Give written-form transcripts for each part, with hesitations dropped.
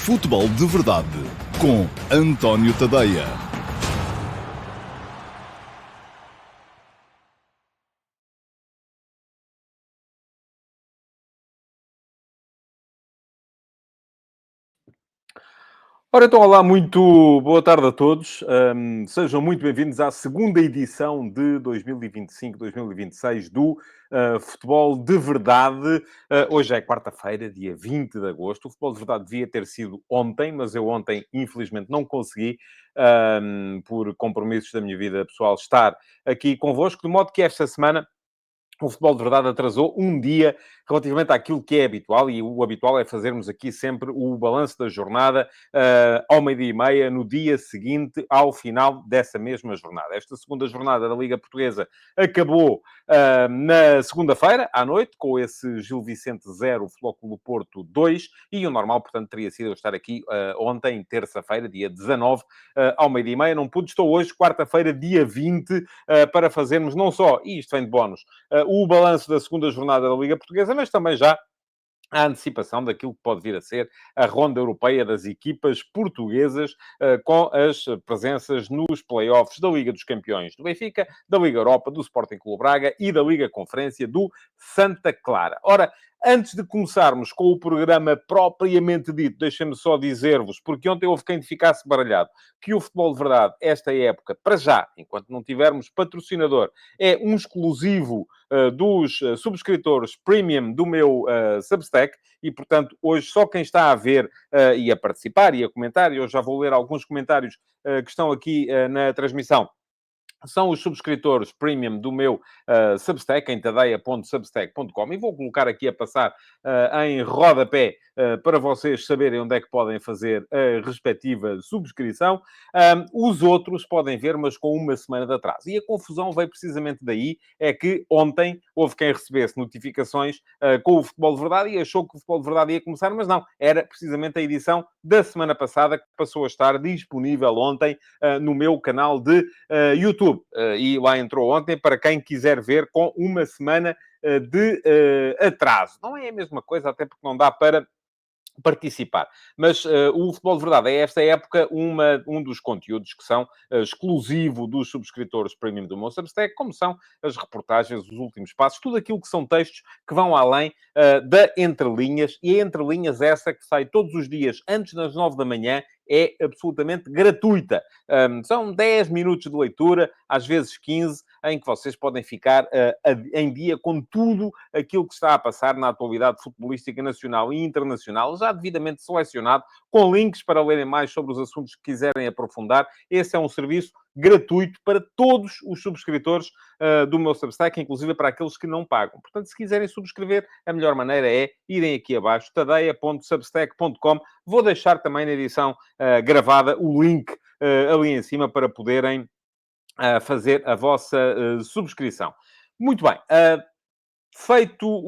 Futebol de Verdade com António Tadeia. Ora, então, olá, muito boa tarde a todos. Sejam muito bem-vindos à segunda edição de 2025-2026 do Futebol de Verdade. Hoje é quarta-feira, dia 20 de agosto. O Futebol de Verdade devia ter sido ontem, mas eu ontem, infelizmente, não consegui, por compromissos da minha vida pessoal, estar aqui convosco, de modo que esta semana o Futebol de Verdade atrasou um dia relativamente àquilo que é habitual, e o habitual é fazermos aqui sempre o balanço da jornada ao meio-dia e meia, no dia seguinte ao final dessa mesma jornada. Esta segunda jornada da Liga Portuguesa acabou na segunda-feira, à noite, com esse Gil Vicente 0, Flóculo Porto 2, e o normal, portanto, teria sido eu estar aqui ontem, terça-feira, dia 19, ao meio-dia e meia. Não pude, estou hoje, quarta-feira, dia 20, para fazermos não só, e isto vem de bónus, o balanço da segunda jornada da Liga Portuguesa, mas também já a antecipação daquilo que pode vir a ser a ronda europeia das equipas portuguesas, com as presenças nos play-offs da Liga dos Campeões do Benfica, da Liga Europa, do Sporting Clube Braga e da Liga Conferência do Santa Clara. Ora, antes de começarmos com o programa propriamente dito, deixem-me só dizer-vos, porque ontem houve quem ficasse baralhado, que o Futebol de Verdade, esta época, para já, enquanto não tivermos patrocinador, é um exclusivo dos subscritores premium do meu Substack, e, portanto, hoje só quem está a ver e a participar e a comentar, e eu já vou ler alguns comentários que estão aqui na transmissão, são os subscritores premium do meu Substack, em tadeia.substack.com, e vou colocar aqui a passar em rodapé para vocês saberem onde é que podem fazer a respectiva subscrição. Os outros podem ver, mas com uma semana de atraso. E a confusão veio precisamente daí, é que ontem houve quem recebesse notificações com o Futebol de Verdade e achou que o Futebol de Verdade ia começar, mas não, era precisamente a edição da semana passada que passou a estar disponível ontem no meu canal de YouTube. E lá entrou ontem para quem quiser ver com uma semana de atraso. Não é a mesma coisa, até porque não dá para participar. Mas o Futebol de Verdade é, esta época, um dos conteúdos que são exclusivo dos subscritores premium do meu Substack, como são as reportagens, os últimos passos, tudo aquilo que são textos que vão além da entrelinhas, e a entrelinhas essa que sai todos os dias antes das 9 da manhã, é absolutamente gratuita. São 10 minutos de leitura, às vezes 15, em que vocês podem ficar em dia com tudo aquilo que está a passar na atualidade futebolística nacional e internacional, já devidamente selecionado, com links para lerem mais sobre os assuntos que quiserem aprofundar. Esse é um serviço gratuito para todos os subscritores do meu Substack, inclusive para aqueles que não pagam. Portanto, se quiserem subscrever, a melhor maneira é irem aqui abaixo, tadeia.substack.com. Vou deixar também na edição gravada o link ali em cima para poderem fazer a vossa subscrição. Muito bem. Feito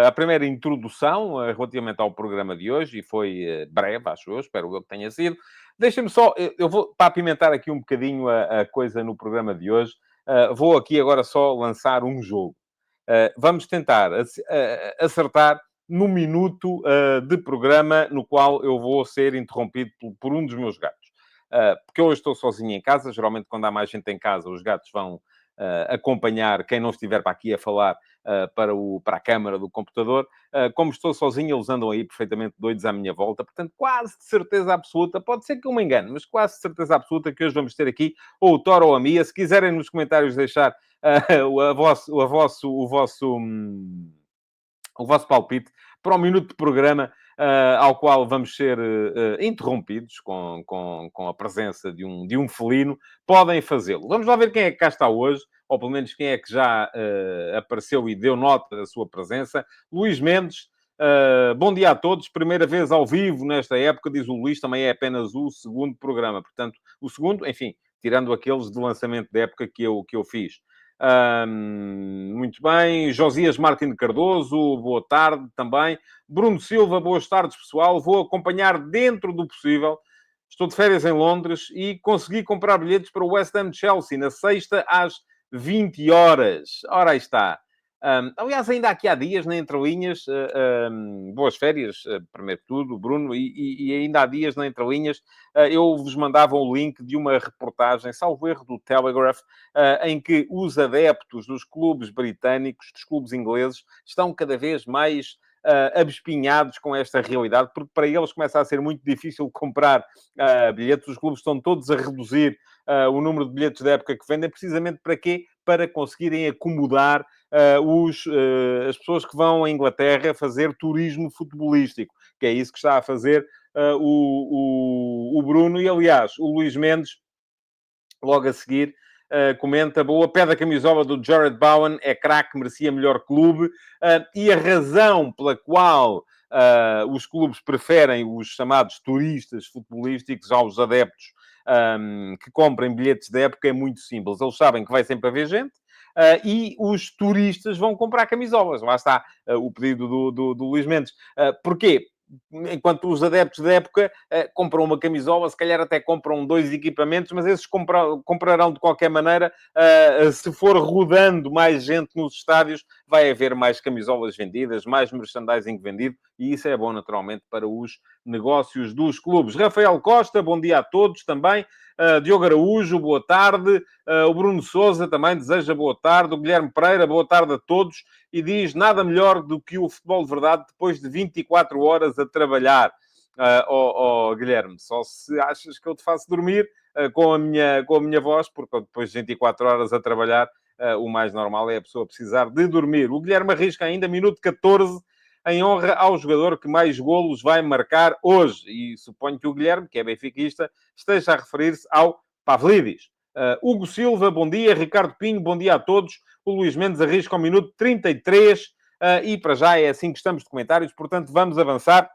a primeira introdução relativamente ao programa de hoje, e foi breve, acho eu, espero eu que tenha sido. Deixem-me só, eu vou, para apimentar aqui um bocadinho a coisa no programa de hoje, vou aqui agora só lançar um jogo. Vamos tentar acertar no minuto de programa no qual eu vou ser interrompido por um dos meus gatos. Porque eu hoje estou sozinho em casa, geralmente quando há mais gente em casa, os gatos vão acompanhar quem não estiver para aqui a falar para a câmara do computador. Como estou sozinho, eles andam aí perfeitamente doidos à minha volta. Portanto, quase de certeza absoluta, pode ser que eu me engane, mas quase de certeza absoluta que hoje vamos ter aqui ou o Thor ou a Mia. Se quiserem nos comentários deixar o vosso palpite para o minuto de programa ao qual vamos ser interrompidos com a presença de um felino, podem fazê-lo. Vamos lá ver quem é que cá está hoje, ou pelo menos quem é que já apareceu e deu nota da sua presença. Luís Mendes, bom dia a todos. Primeira vez ao vivo nesta época, diz o Luís, também é apenas o segundo programa. Portanto, o segundo, enfim, tirando aqueles de lançamento da época que eu fiz. Muito bem. Josias Martins Cardoso, boa tarde também. Bruno Silva, boas tardes, pessoal. Vou acompanhar dentro do possível. Estou de férias em Londres e consegui comprar bilhetes para o West Ham Chelsea na sexta às 20 horas. Ora, aí está. Aliás, ainda aqui há dias, na Entrelinhas, boas férias, primeiro que tudo, Bruno, e ainda há dias, na Entrelinhas, eu vos mandava um link de uma reportagem, salvo erro, do Telegraph, em que os adeptos dos clubes britânicos, dos clubes ingleses, estão cada vez mais abespinhados com esta realidade, porque para eles começa a ser muito difícil comprar bilhetes. Os clubes estão todos a reduzir o número de bilhetes da época que vendem, precisamente para quê? Para conseguirem acomodar as pessoas que vão à Inglaterra fazer turismo futebolístico, que é isso que está a fazer o Bruno. E, aliás, o Luís Mendes, logo a seguir, comenta: boa, pede a camisola do Jared Bowen, é craque, merecia melhor clube. E a razão pela qual os clubes preferem os chamados turistas futebolísticos aos adeptos que comprem bilhetes da época é muito simples. Eles sabem que vai sempre haver gente, e os turistas vão comprar camisolas. Lá está o pedido do Luís Mendes. Porquê? Enquanto os adeptos da época compram uma camisola, se calhar até compram 2 equipamentos, mas esses comprarão de qualquer maneira. Se for rodando mais gente nos estádios, vai haver mais camisolas vendidas, mais merchandising vendido, e isso é bom, naturalmente, para os negócios dos clubes. Rafael Costa, bom dia a todos também. Diogo Araújo, boa tarde. O Bruno Sousa também deseja boa tarde. O Guilherme Pereira, boa tarde a todos. E diz: nada melhor do que o futebol de verdade depois de 24 horas a trabalhar. Guilherme, só se achas que eu te faço dormir com a minha voz, porque depois de 24 horas a trabalhar, o mais normal é a pessoa precisar de dormir. O Guilherme arrisca ainda, minuto 14, em honra ao jogador que mais golos vai marcar hoje. E suponho que o Guilherme, que é benfiquista, esteja a referir-se ao Pavlidis. Hugo Silva, bom dia. Ricardo Pinho, bom dia a todos. O Luís Mendes arrisca ao minuto 33. E para já é assim que estamos de comentários. Portanto, vamos avançar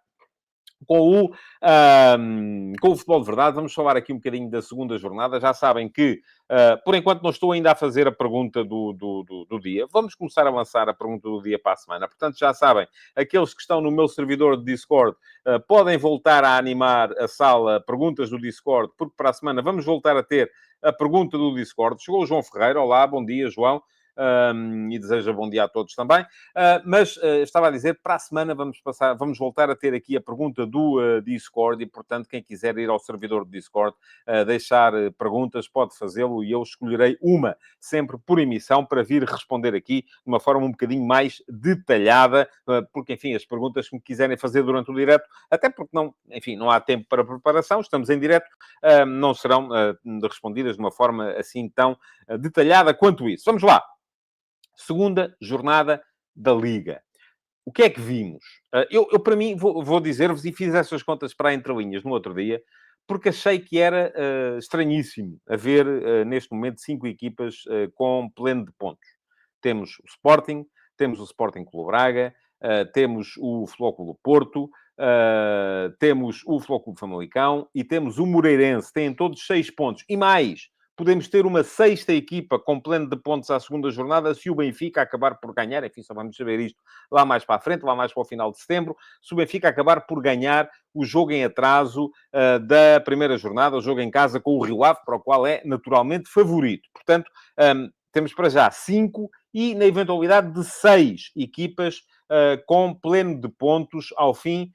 com o futebol de verdade. Vamos falar aqui um bocadinho da segunda jornada. Já sabem que, por enquanto, não estou ainda a fazer a pergunta do dia. Vamos começar a lançar a pergunta do dia para a semana. Portanto, já sabem, aqueles que estão no meu servidor de Discord podem voltar a animar a sala Perguntas do Discord, porque para a semana vamos voltar a ter a pergunta do Discord. Chegou o João Ferreira. Olá, bom dia, João. E deseja bom dia a todos também. Mas estava a dizer, para a semana vamos voltar a ter aqui a pergunta do Discord, e, portanto, quem quiser ir ao servidor do Discord, deixar perguntas, pode fazê-lo, e eu escolherei uma, sempre por emissão, para vir responder aqui de uma forma um bocadinho mais detalhada, porque, enfim, as perguntas que me quiserem fazer durante o direto, até porque não há tempo para preparação, estamos em direto, não serão respondidas de uma forma assim tão detalhada quanto isso. Vamos lá. Segunda jornada da Liga. O que é que vimos? Eu para mim, vou dizer-vos, e fiz essas contas para a entrelinhas no outro dia, porque achei que era estranhíssimo haver, neste momento, 5 equipas com pleno de pontos. Temos o Sporting Clube Braga, temos o Futebol Clube Porto, temos o Futebol Clube Famalicão e temos o Moreirense. Têm todos 6 pontos. E mais, podemos ter uma sexta equipa com pleno de pontos à segunda jornada se o Benfica acabar por ganhar. Enfim, só vamos saber isto lá mais para a frente, lá mais para o final de setembro. Se o Benfica acabar por ganhar o jogo em atraso da primeira jornada, o jogo em casa com o Rio Ave, para o qual é naturalmente favorito. Portanto, temos para já 5 e, na eventualidade de 6 equipas com pleno de pontos ao fim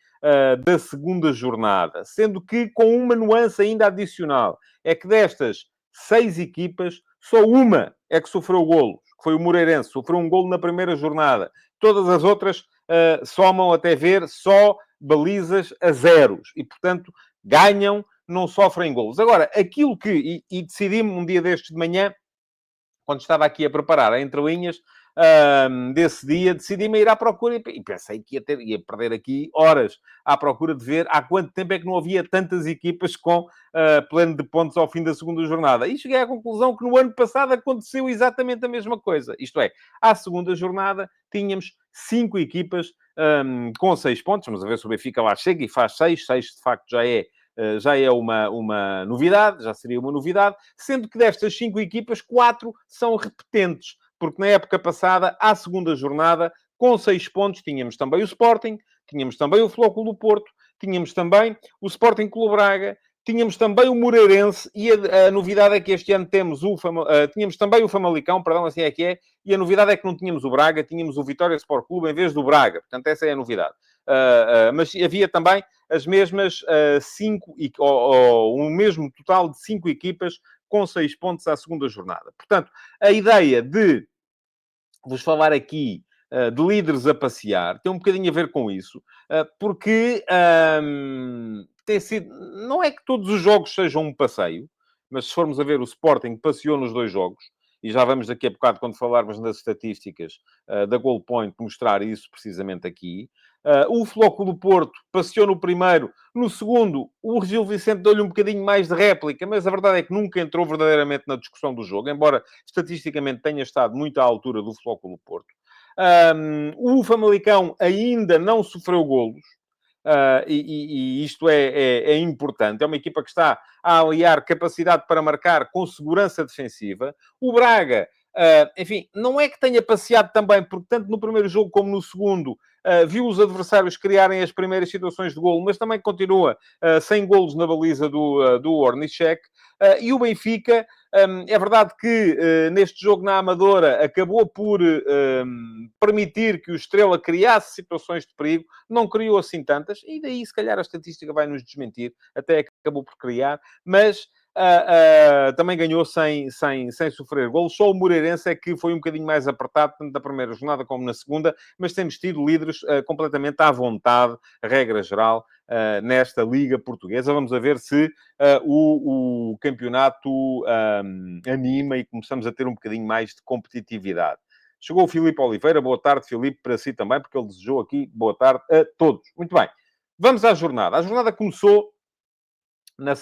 da segunda jornada. Sendo que com uma nuance ainda adicional, é que destas 6 equipas, só uma é que sofreu golos, que foi o Moreirense. Sofreu um golo na primeira jornada. Todas as outras somam, até ver, só balizas a zeros. E, portanto, ganham, não sofrem golos. Agora, aquilo que... E decidi-me um dia destes de manhã, quando estava aqui a preparar a entrelinhas desse dia, decidi-me ir à procura e pensei que ia perder aqui horas à procura de ver há quanto tempo é que não havia tantas equipas com pleno de pontos ao fim da segunda jornada. E cheguei à conclusão que no ano passado aconteceu exatamente a mesma coisa. Isto é, à segunda jornada tínhamos 5 equipas com 6 pontos. Vamos ver se o Benfica lá chega e faz 6. 6, de facto, já é uma novidade, já seria uma novidade, sendo que destas 5 equipas, 4 são repetentes, porque na época passada, à segunda jornada, com 6 pontos, tínhamos também o Sporting, tínhamos também o Futebol Clube do Porto, tínhamos também o Sporting Clube Braga, tínhamos também o Moreirense e a novidade é que este ano temos tínhamos também o Famalicão, perdão, assim é que é, e a novidade é que não tínhamos o Braga, tínhamos o Vitória Sport Clube em vez do Braga. Portanto, essa é a novidade. Mas havia também as mesmas o mesmo total de 5 equipas com 6 pontos à segunda jornada. Portanto, a ideia de vos falar aqui de líderes a passear tem um bocadinho a ver com isso, porque tem sido... Não é que todos os jogos sejam um passeio, mas se formos a ver, o Sporting passeou nos 2 jogos, e já vamos daqui a bocado, quando falarmos das estatísticas da Goal Point, mostrar isso precisamente aqui. O Flóculo do Porto passeou no primeiro. No segundo, o Gil Vicente deu-lhe um bocadinho mais de réplica, mas a verdade é que nunca entrou verdadeiramente na discussão do jogo, embora estatisticamente tenha estado muito à altura do Flóculo do Porto. O Famalicão ainda não sofreu golos. E isto é importante. É uma equipa que está a aliar capacidade para marcar com segurança defensiva. O Braga, enfim, não é que tenha passeado também, porque tanto no primeiro jogo como no segundo, viu os adversários criarem as primeiras situações de golo, mas também continua sem golos na baliza do Ornichek. E o Benfica, é verdade que neste jogo na Amadora acabou por permitir que o Estrela criasse situações de perigo, não criou assim tantas, e daí se calhar a estatística vai nos desmentir, até acabou por criar, mas também ganhou sem sofrer golos. Só o Moreirense é que foi um bocadinho mais apertado, tanto na primeira jornada como na segunda, mas temos tido líderes completamente à vontade, regra geral, nesta Liga Portuguesa. Vamos a ver se o campeonato anima e começamos a ter um bocadinho mais de competitividade. Chegou o Filipe Oliveira. Boa tarde, Filipe, para si também, porque ele desejou aqui boa tarde a todos. Muito bem. Vamos à jornada. A jornada começou na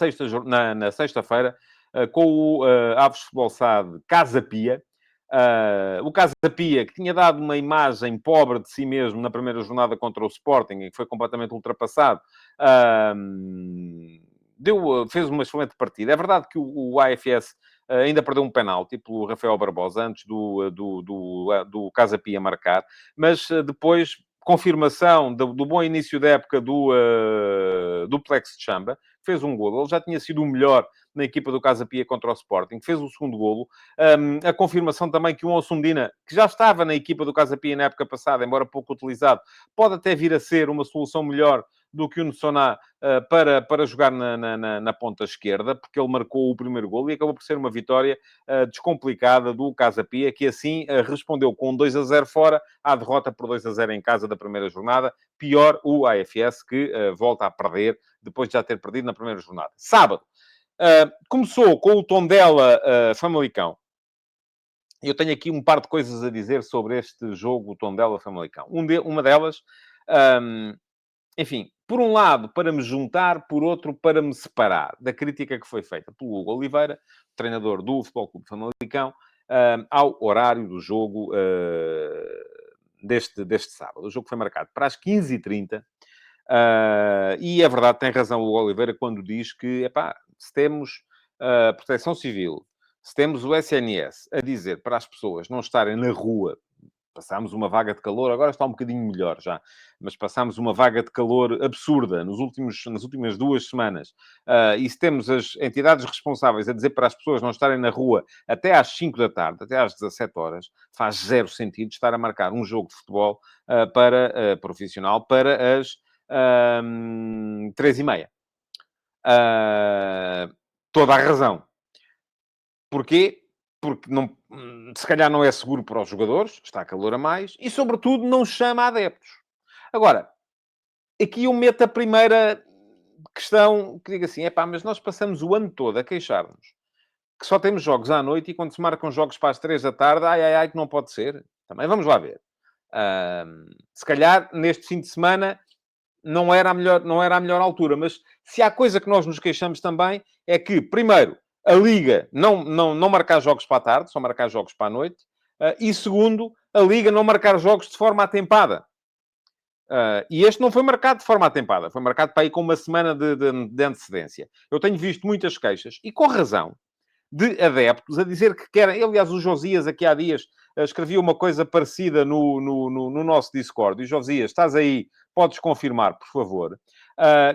sexta-feira com o Aves Futebol SAD Casa Pia. O Casa Pia, que tinha dado uma imagem pobre de si mesmo na primeira jornada contra o Sporting, e que foi completamente ultrapassado, fez uma excelente partida. É verdade que o AFS ainda perdeu um penalti pelo Rafael Barbosa, antes do Casa Pia marcar, mas depois, confirmação do bom início da época do Plex de Chamba, fez um golo. Ele já tinha sido o melhor na equipa do Casa Pia contra o Sporting, fez o segundo golo. A confirmação também que o Ossundina, que já estava na equipa do Casa Pia na época passada, embora pouco utilizado, pode até vir a ser uma solução melhor do que o Nsoná para jogar na ponta esquerda, porque ele marcou o primeiro golo e acabou por ser uma vitória descomplicada do Casa Pia, que assim respondeu com 2-0 fora à derrota por 2-0 em casa da primeira jornada. Pior o AFS, que volta a perder depois de já ter perdido na primeira jornada. Sábado, começou com o Tondela Famalicão. Eu tenho aqui um par de coisas a dizer sobre este jogo, o Tondela Famalicão. Uma delas, enfim, por um lado, para me juntar, por outro, para me separar da crítica que foi feita pelo Hugo Oliveira, treinador do Futebol Clube Famalicão, ao horário do jogo deste sábado. O jogo foi marcado para as 15h30. E é verdade, tem razão o Oliveira quando diz que, se temos Proteção Civil, se temos o SNS a dizer para as pessoas não estarem na rua, passámos uma vaga de calor, agora está um bocadinho melhor já, mas passámos uma vaga de calor absurda nas últimas 2 semanas. E se temos as entidades responsáveis a dizer para as pessoas não estarem na rua até às 5 da tarde, até às 17 horas, faz zero sentido estar a marcar um jogo de futebol para profissional para as 3h30. Toda a razão. Porquê? Porque não, se calhar não é seguro para os jogadores, está calor a mais, e sobretudo não chama adeptos. Agora, aqui eu meto a primeira questão, que diga assim, mas nós passamos o ano todo a queixar-nos que só temos jogos à noite e quando se marcam jogos para as 3 da tarde, ai, que não pode ser. Também vamos lá ver. Se calhar, neste fim de semana, não era a melhor altura, mas se há coisa que nós nos queixamos também, é que, primeiro, a Liga não marcar jogos para a tarde, só marcar jogos para a noite. E segundo, a Liga não marcar jogos de forma atempada. E este não foi marcado de forma atempada. Foi marcado para aí com uma semana de antecedência. Eu tenho visto muitas queixas, e com razão, de adeptos a dizer que querem... Aliás, o Josias, aqui há dias, escrevia uma coisa parecida no nosso Discord. E Josias, estás aí, podes confirmar, por favor,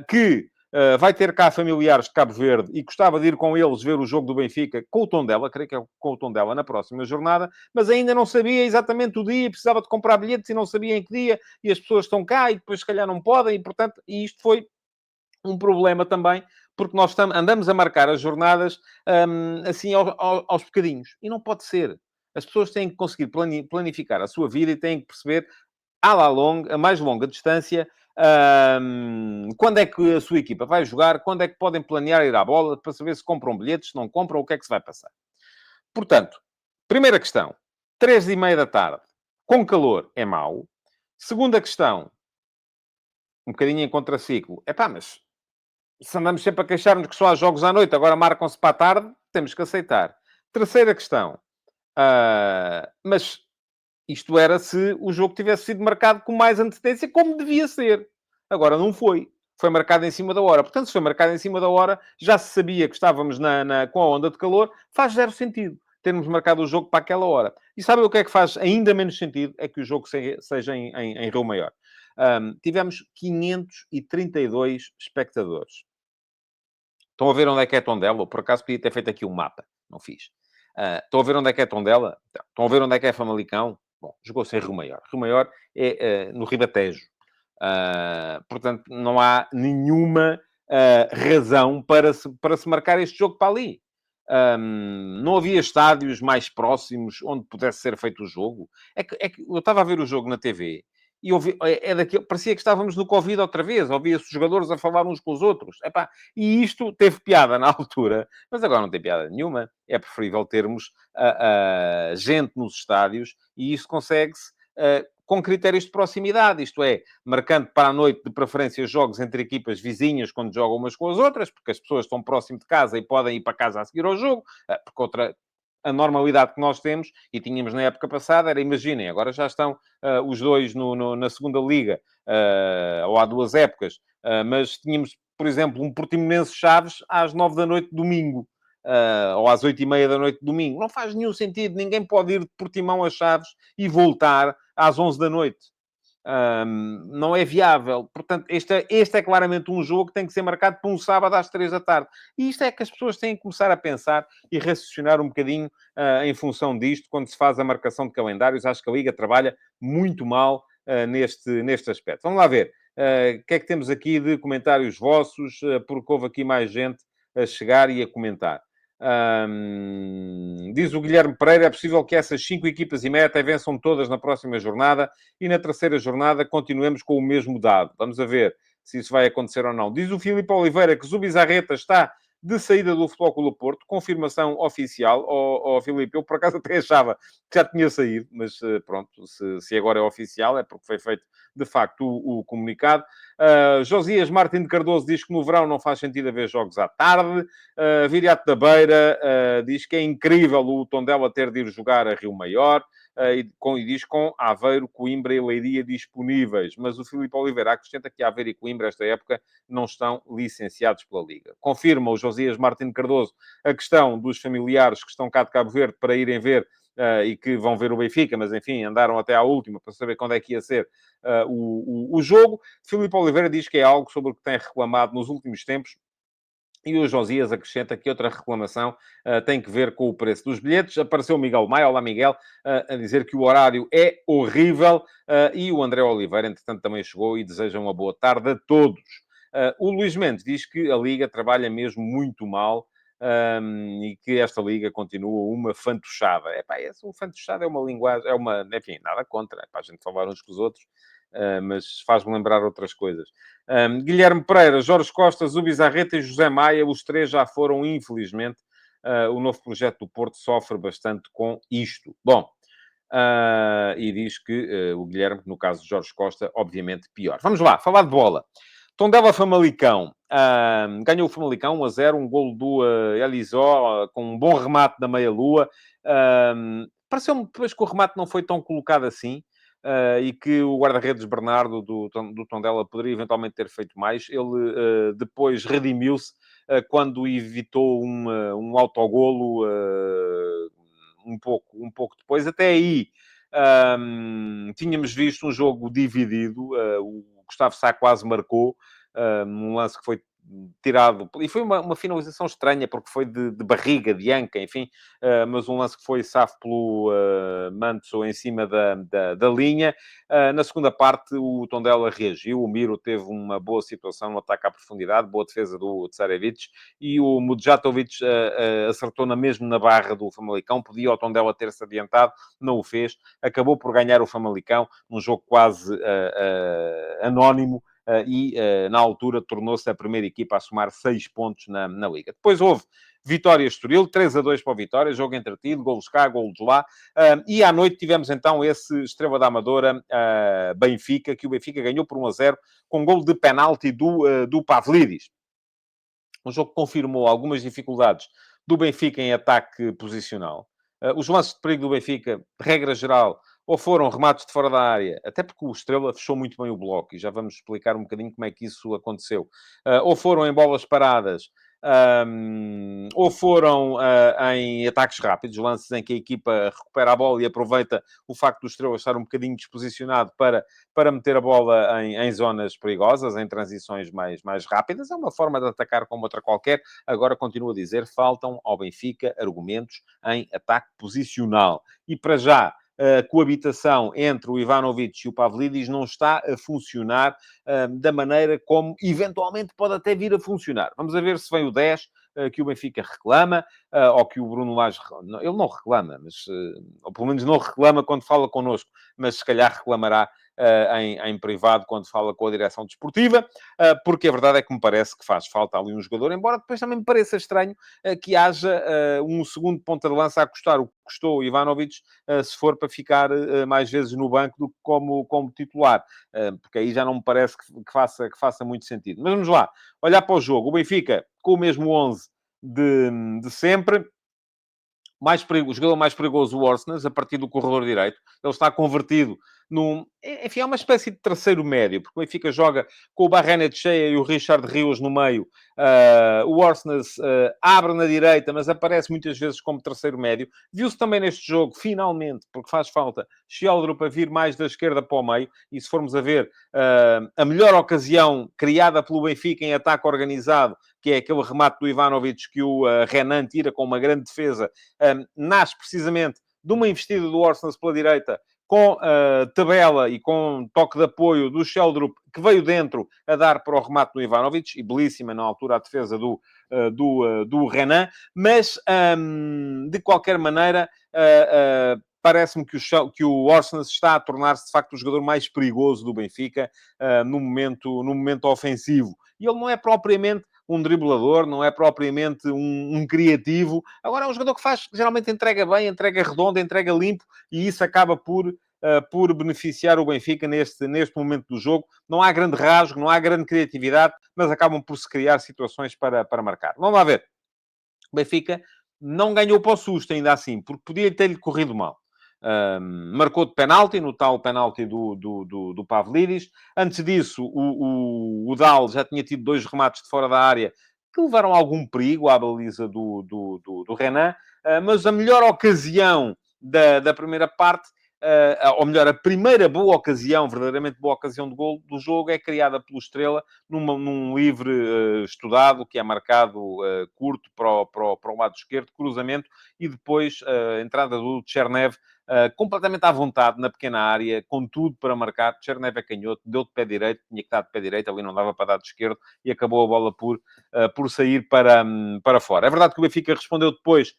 que vai ter cá familiares de Cabo Verde e gostava de ir com eles ver o jogo do Benfica com o Tondela, creio que é com o Tondela na próxima jornada, mas ainda não sabia exatamente o dia, precisava de comprar bilhetes e não sabia em que dia, e as pessoas estão cá e depois se calhar não podem, e portanto, e isto foi um problema também, porque nós andamos a marcar as jornadas assim aos bocadinhos. E não pode ser. As pessoas têm que conseguir planificar a sua vida e têm que perceber a mais longa distância, quando é que a sua equipa vai jogar, quando é que podem planear ir à bola, para saber se compram bilhetes, se não compram, o que é que se vai passar. Portanto, primeira questão, 3h30 da tarde, com calor, é mau. Segunda questão, um bocadinho em contraciclo. Epá, mas se andamos sempre a queixar-nos que só há jogos à noite, agora marcam-se para a tarde, temos que aceitar. Terceira questão, mas isto era se o jogo tivesse sido marcado com mais antecedência, como devia ser. Agora não foi. Foi marcado em cima da hora. Portanto, se foi marcado em cima da hora, já se sabia que estávamos com a onda de calor, faz zero sentido termos marcado o jogo para aquela hora. E sabem o que é que faz ainda menos sentido? É que o jogo seja em Rio Maior. Tivemos 532 espectadores. Estão a ver onde é que é Tondela? Eu, por acaso, podia ter feito aqui um mapa. Não fiz. Estão a ver onde é que é Tondela? Então, estão a ver onde é que é Famalicão? Bom, jogou-se em Rio Maior. Rio Maior é no Ribatejo. Portanto, não há nenhuma razão para se marcar este jogo para ali. Não havia estádios mais próximos onde pudesse ser feito o jogo. É que eu estava a ver o jogo na TV e parecia que estávamos no Covid outra vez. Ouvia-se os jogadores a falar uns com os outros. Epá, e isto teve piada na altura, mas agora não tem piada nenhuma. É preferível termos gente nos estádios e isso consegue-se com critérios de proximidade, isto é, marcando para a noite, de preferência, jogos entre equipas vizinhas quando jogam umas com as outras, porque as pessoas estão próximo de casa e podem ir para casa a seguir ao jogo, porque a normalidade que nós temos, e tínhamos na época passada, era, imaginem, agora já estão os dois na segunda liga, ou há 2 épocas, mas tínhamos, por exemplo, um Portimonense Chaves às 9 da noite, domingo, ou às 8h30 da noite, domingo. Não faz nenhum sentido, ninguém pode ir de Portimão a Chaves e voltar às 11 da noite. Não é viável. Portanto, este é claramente um jogo que tem que ser marcado para um sábado às 3 da tarde. E isto é que as pessoas têm que começar a pensar e raciocinar um bocadinho em função disto, quando se faz a marcação de calendários. Acho que a Liga trabalha muito mal neste aspecto. Vamos lá ver. O que é que temos aqui de comentários vossos? Porque houve aqui mais gente a chegar e a comentar. Diz o Guilherme Pereira, é possível que essas 5 equipas e meta vençam todas na próxima jornada e na terceira jornada continuemos com o mesmo dado. Vamos a ver se isso vai acontecer ou não. Diz o Filipe Oliveira que Zubizarreta está de saída do Futebol Clube do Porto, confirmação oficial. Filipe, eu por acaso até achava que já tinha saído, mas pronto, se agora é oficial é porque foi feito de facto o comunicado. Josias Martins de Cardoso diz que no verão não faz sentido haver jogos à tarde. Viriato da Beira diz que é incrível o Tondela ter de ir jogar a Rio Maior. E diz com Aveiro, Coimbra e Leiria disponíveis. Mas o Filipe Oliveira acrescenta que Aveiro e Coimbra, esta época, não estão licenciados pela Liga. Confirma o Josias Martins Cardoso a questão dos familiares que estão cá de Cabo Verde para irem ver e que vão ver o Benfica, mas enfim, andaram até à última para saber quando é que ia ser o jogo. Filipe Oliveira diz que é algo sobre o que tem reclamado nos últimos tempos. E o Josias acrescenta que outra reclamação tem que ver com o preço dos bilhetes. Apareceu o Miguel Maia, olá Miguel, a dizer que o horário é horrível. E o André Oliveira, entretanto, também chegou e deseja uma boa tarde a todos. O Luís Mendes diz que a Liga trabalha mesmo muito mal e que esta Liga continua uma fantochada. O fantochada é uma linguagem, enfim, nada contra, é para a gente falar uns com os outros, mas faz-me lembrar outras coisas. Guilherme Pereira, Jorge Costa, Zubizarreta e José Maia, os 3 já foram, infelizmente. O novo projeto do Porto sofre bastante com isto. Bom, e diz que o Guilherme, no caso de Jorge Costa, obviamente pior. Vamos lá, falar de bola. Tondela Famalicão. Ganhou o Famalicão 1-0, um golo do Elisó, com um bom remate da meia-lua. Pareceu-me depois que o remate não foi tão colocado assim. E que o guarda-redes Bernardo do Tondela poderia eventualmente ter feito mais. Ele depois redimiu-se quando evitou um autogolo um pouco depois. Até aí tínhamos visto um jogo dividido. O Gustavo Sá quase marcou um lance que foi tirado... E foi uma finalização estranha, porque foi de barriga, de anca, enfim, mas um lance que foi safo pelo Mantso em cima da linha. Na segunda parte, o Tondela reagiu, o Miro teve uma boa situação no ataque à profundidade, boa defesa do Tsarevic, e o Mudjatovic acertou mesmo na barra do Famalicão, podia o Tondela ter-se adiantado, não o fez, acabou por ganhar o Famalicão, num jogo quase anónimo, na altura tornou-se a primeira equipa a somar 6 pontos na Liga. Depois houve Vitória Estoril, 3-2 para o Vitória, jogo entretido, golos cá, golos lá. E à noite tivemos então esse Estrela da Amadora Benfica, que o Benfica ganhou por 1-0, com golo de penalti do Pavlidis. Um jogo que confirmou algumas dificuldades do Benfica em ataque posicional. Os lances de perigo do Benfica, de regra geral, ou foram remates de fora da área, até porque o Estrela fechou muito bem o bloco, e já vamos explicar um bocadinho como é que isso aconteceu. Ou foram em bolas paradas, ou foram em ataques rápidos, lances em que a equipa recupera a bola e aproveita o facto do Estrela estar um bocadinho desposicionado para meter a bola em zonas perigosas, em transições mais rápidas. É uma forma de atacar como outra qualquer. Agora, continuo a dizer, faltam ao Benfica argumentos em ataque posicional. E para já, a coabitação entre o Ivanovic e o Pavlidis não está a funcionar da maneira como eventualmente pode até vir a funcionar. Vamos a ver se vem o 10 que o Benfica reclama, ou que o Bruno Lage... Ele não reclama, mas... ou pelo menos não reclama quando fala connosco, mas se calhar reclamará em privado quando fala com a direção desportiva, porque a verdade é que me parece que faz falta ali um jogador, embora depois também me pareça estranho que haja um segundo ponta de lança a custar o que custou o Ivanovic, se for para ficar mais vezes no banco do que como titular, porque aí já não me parece que faça muito sentido. Mas vamos lá, olhar para o jogo. O Benfica com o mesmo 11 de sempre. O jogador mais perigoso, o Orsnes, a partir do corredor direito. Ele está convertido num... Enfim, é uma espécie de terceiro médio, porque o Benfica joga com o Barrenet cheia e o Richard Rios no meio. O Orsnes abre na direita, mas aparece muitas vezes como terceiro médio. Viu-se também neste jogo, finalmente, porque faz falta, Sheldrup a vir mais da esquerda para o meio. E se formos a ver, a melhor ocasião criada pelo Benfica em ataque organizado, que é aquele remate do Ivanovic que o Renan tira com uma grande defesa, nasce precisamente de uma investida do Orsnes pela direita, com tabela e com toque de apoio do Sheldrup, que veio dentro a dar para o remate do Ivanovic, e belíssima na altura a defesa do Renan, mas de qualquer maneira parece-me que o Orsnes está a tornar-se de facto o jogador mais perigoso do Benfica no momento ofensivo. E ele não é propriamente um driblador, não é propriamente um criativo. Agora é um jogador que geralmente entrega bem, entrega redondo, entrega limpo, e isso acaba por beneficiar o Benfica neste momento do jogo. Não há grande rasgo, não há grande criatividade, mas acabam por se criar situações para marcar. Vamos lá ver. O Benfica não ganhou para o susto, ainda assim, porque podia ter-lhe corrido mal. Marcou de penalti, no tal penalti do Pavlidis. Antes disso, o Dal já tinha tido 2 remates de fora da área que levaram algum perigo à baliza do Renan. Mas a melhor ocasião da primeira parte, ou melhor, a primeira boa ocasião, verdadeiramente boa ocasião de golo do jogo, é criada pelo Estrela num livre estudado, que é marcado curto para o lado esquerdo, cruzamento, e depois a entrada do Chernev completamente à vontade na pequena área, com tudo para marcar. Chernev é canhoto, deu de pé direito, tinha que dar de pé direito, ali não dava para dar de esquerdo, e acabou a bola por sair para fora. É verdade que o Benfica respondeu depois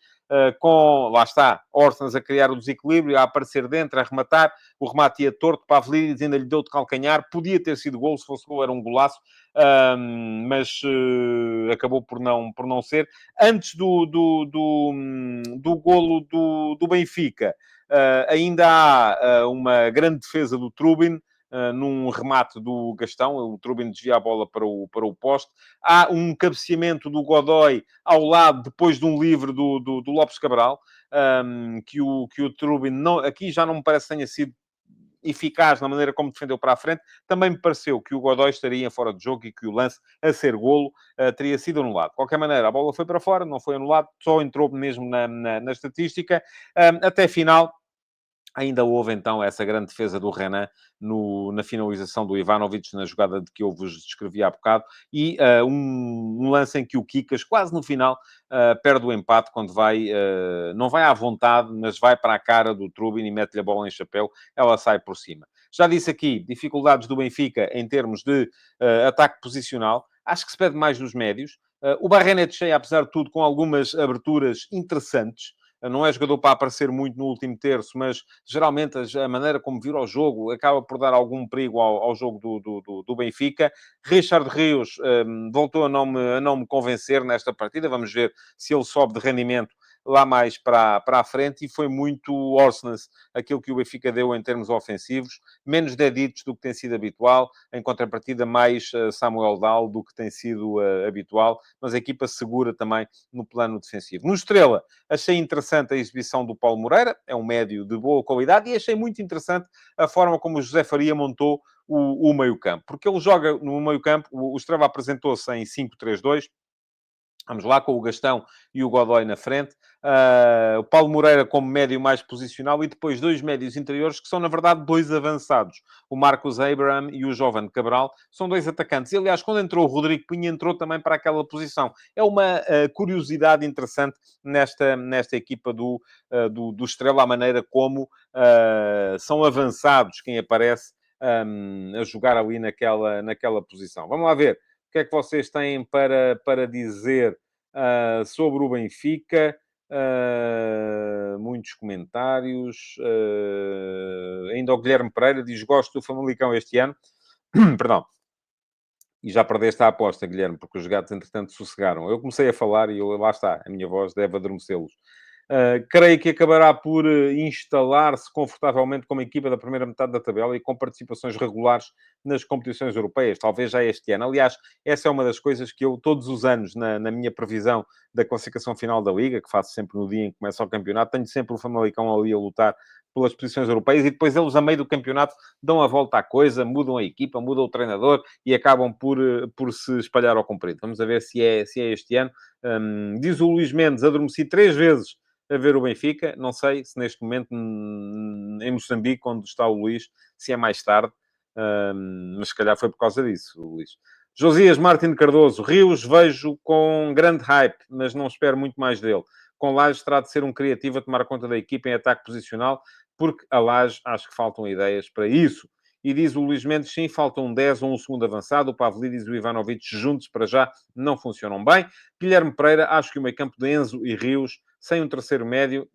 lá está, Orsnes a criar o desequilíbrio, a aparecer dentro, a rematar, o remate ia torto, Pavlidis ainda lhe deu de calcanhar, podia ter sido gol, se fosse gol era um golaço, mas acabou por não ser. Antes do golo do Benfica, ainda há uma grande defesa do Trubin, num remate do Gastão. O Trubin desvia a bola para o poste. Há um cabeceamento do Godoy ao lado, depois de um livre do Lopes Cabral, que o Trubin aqui já não me parece que tenha sido eficaz na maneira como defendeu para a frente. Também me pareceu que o Godoy estaria fora de jogo e que o lance a ser golo teria sido anulado. De qualquer maneira, a bola foi para fora, não foi anulado, só entrou mesmo na estatística. Até final, Ainda houve, então, essa grande defesa do Renan na finalização do Ivanovic, na jogada de que eu vos descrevi há bocado, e um lance em que o Kikas, quase no final, perde o empate quando vai, não vai à vontade, mas vai para a cara do Trubin e mete-lhe a bola em chapéu, ela sai por cima. Já disse aqui, dificuldades do Benfica em termos de ataque posicional, acho que se pede mais dos médios. O Barrenetxea, apesar de tudo, com algumas aberturas interessantes, não é jogador para aparecer muito no último terço, mas geralmente a maneira como vira o jogo acaba por dar algum perigo ao jogo do Benfica. Richard Rios voltou a não me convencer nesta partida. Vamos ver se ele sobe de rendimento lá mais para a frente, e foi muito Orsnes aquilo que o Benfica deu em termos ofensivos, menos deditos do que tem sido habitual, em contrapartida mais Samuel Dal do que tem sido habitual, mas a equipa segura também no plano defensivo. No Estrela, achei interessante a exibição do Paulo Moreira, é um médio de boa qualidade, e achei muito interessante a forma como o José Faria montou o meio-campo, porque ele joga no meio-campo, o Estrela apresentou-se em 5-3-2, vamos lá, com o Gastão e o Godoy na frente. O Paulo Moreira como médio mais posicional, e depois dois médios interiores, que são, na verdade, dois avançados. O Marcos Abraham e o Jovem Cabral são dois atacantes. E, aliás, quando entrou o Rodrigo Pinho, entrou também para aquela posição. É uma curiosidade interessante nesta equipa do Estrela, a maneira como são avançados quem aparece a jogar ali naquela posição. Vamos lá ver o que é que vocês têm para dizer sobre o Benfica. Muitos comentários. Ainda o Guilherme Pereira diz: gosto do Famalicão este ano. Perdão. E já perdeste a aposta, Guilherme, porque os gatos, entretanto, sossegaram. Eu comecei a falar e lá está, a minha voz deve adormecê-los. Creio que acabará por instalar-se confortavelmente como equipa da primeira metade da tabela e com participações regulares nas competições europeias, talvez já este ano. Aliás, essa é uma das coisas que eu, todos os anos, na minha previsão da classificação final da Liga, que faço sempre no dia em que começa o campeonato, tenho sempre o Famalicão ali a lutar pelas posições europeias, e depois eles, a meio do campeonato, dão a volta à coisa, mudam a equipa, mudam o treinador e acabam por se espalhar ao comprido. Vamos a ver se é este ano. Diz o Luís Mendes: adormeci 3 vezes a ver o Benfica. Não sei se neste momento, em Moçambique, onde está o Luís, se é mais tarde. Mas se calhar foi por causa disso, Luís. Josias Martins Cardoso: Rios vejo com grande hype, mas não espero muito mais dele. Com Lages terá de ser um criativo a tomar conta da equipa em ataque posicional, porque a Lages acho que faltam ideias para isso. E diz o Luís Mendes: sim, faltam um 10 ou um segundo avançado. O Pavlidis e o Ivanovic juntos para já não funcionam bem. Guilherme Pereira: acho que o meio-campo de Enzo e Rios sem um terceiro médio...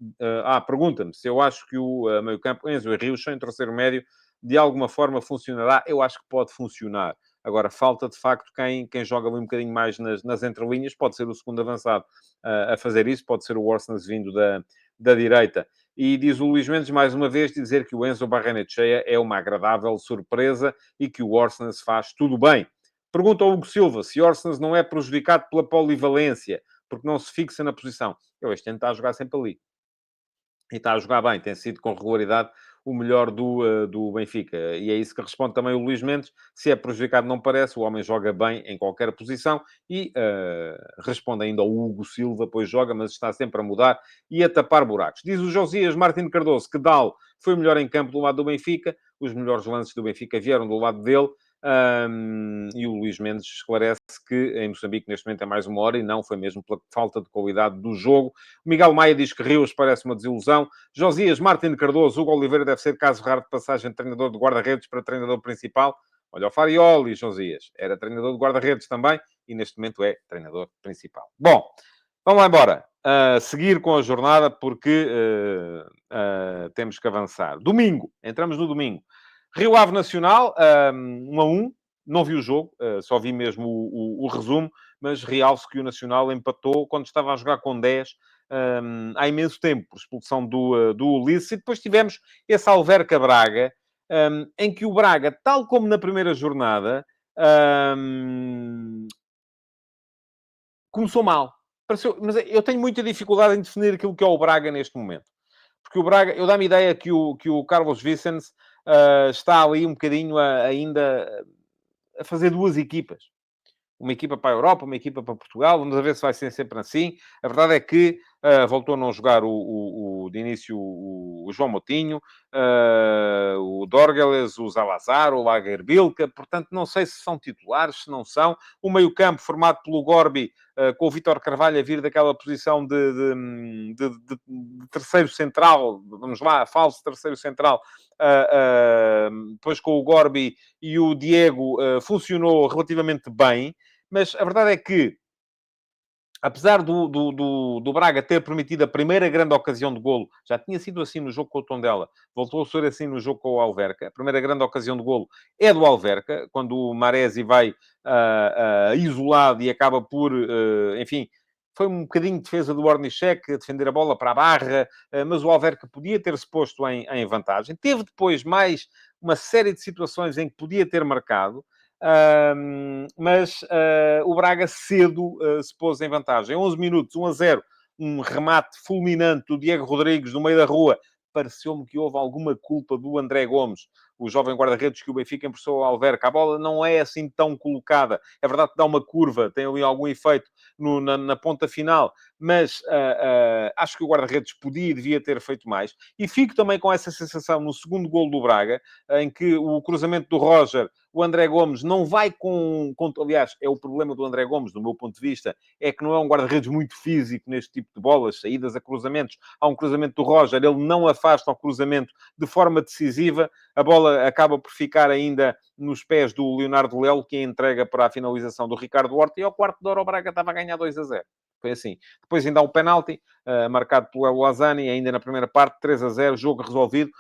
pergunta-me se eu acho que o meio-campo Enzo e Rios sem um terceiro médio de alguma forma funcionará. Eu acho que pode funcionar. Agora, falta, de facto, quem joga um bocadinho mais nas entrelinhas. Pode ser o segundo avançado a fazer isso. Pode ser o Orsnes vindo da direita. E diz o Luís Mendes, mais uma vez, dizer que o Enzo Barrenetxea é uma agradável surpresa e que o Orsnes faz tudo bem. Pergunta ao Hugo Silva se Orsnes não é prejudicado pela polivalência, porque não se fixa na posição. Eu este ano está a jogar sempre ali. E está a jogar bem, tem sido com regularidade o melhor do Benfica. E é isso que responde também o Luís Mendes. Se é prejudicado, não parece. O homem joga bem em qualquer posição. E responde ainda ao Hugo Silva, pois joga, mas está sempre a mudar e a tapar buracos. Diz o Josias Martins Cardoso que Dal foi o melhor em campo do lado do Benfica. Os melhores lances do Benfica vieram do lado dele. E o Luís Mendes esclarece que em Moçambique neste momento é mais uma hora, e não foi mesmo pela falta de qualidade do jogo. O Miguel Maia diz que Rios parece uma desilusão. Josias Martins Cardoso: Hugo Oliveira deve ser caso raro de passagem de treinador de guarda-redes para treinador principal. Olha o Farioli, Josias. Era treinador de guarda-redes também e neste momento é treinador principal. Bom, vamos lá embora. Seguir com a jornada, porque temos que avançar. Domingo, entramos no domingo. Rio Ave Nacional, 1-1. Não vi o jogo, só vi mesmo o resumo, mas realço que o Nacional empatou quando estava a jogar com 10 há imenso tempo, por expulsão do Ulisses. E depois tivemos esse Alverca Braga, em que o Braga, tal como na primeira jornada, começou mal. Mas eu tenho muita dificuldade em definir aquilo que é o Braga neste momento. Porque o Braga, eu dá-me ideia que o Carlos Vicens está ali um bocadinho ainda a fazer duas equipas. Uma equipa para a Europa, uma equipa para Portugal. Vamos ver se vai ser sempre assim. A verdade é que voltou a não jogar de início o João Moutinho, o Dorgeles, o Salazar, o Lagerbilka. Portanto, não sei se são titulares, se não são. O meio-campo formado pelo Gorbi, com o Vítor Carvalho a vir daquela posição de terceiro central, vamos lá, falso terceiro central, depois com o Gorbi e o Diego, funcionou relativamente bem, mas a verdade é que, apesar do Braga ter permitido a primeira grande ocasião de golo, já tinha sido assim no jogo com o Tondela, voltou a ser assim no jogo com o Alverca. A primeira grande ocasião de golo é do Alverca, quando o Maresi vai isolado e acaba por, enfim, foi um bocadinho de defesa do Ornichek, defender a bola para a barra, mas o Alverca podia ter-se posto em vantagem. Teve depois mais uma série de situações em que podia ter marcado, mas o Braga cedo se pôs em vantagem. 11 minutos, 1-0, um remate fulminante do Diego Rodrigues no meio da rua. Pareceu-me que houve alguma culpa do André Gomes, o jovem guarda-redes que o Benfica emprestou ao Alverca. A bola não é assim tão colocada. É verdade que dá uma curva, tem ali algum efeito na ponta final, mas acho que o guarda-redes podia e devia ter feito mais. E fico também com essa sensação no segundo golo do Braga, em que o cruzamento do Roger, o André Gomes não vai aliás, é o problema do André Gomes, do meu ponto de vista, é que não é um guarda-redes muito físico neste tipo de bolas, saídas a cruzamentos. Há um cruzamento do Roger, ele não afasta o cruzamento de forma decisiva, a bola acaba por ficar ainda nos pés do Leonardo Lelo, que a entrega para a finalização do Ricardo Horta, e ao quarto de hora o Braga estava a ganhar 2-0. Foi assim. Depois ainda há um penalti, marcado pelo El Ouazzani, ainda na primeira parte, 3-0, jogo resolvido.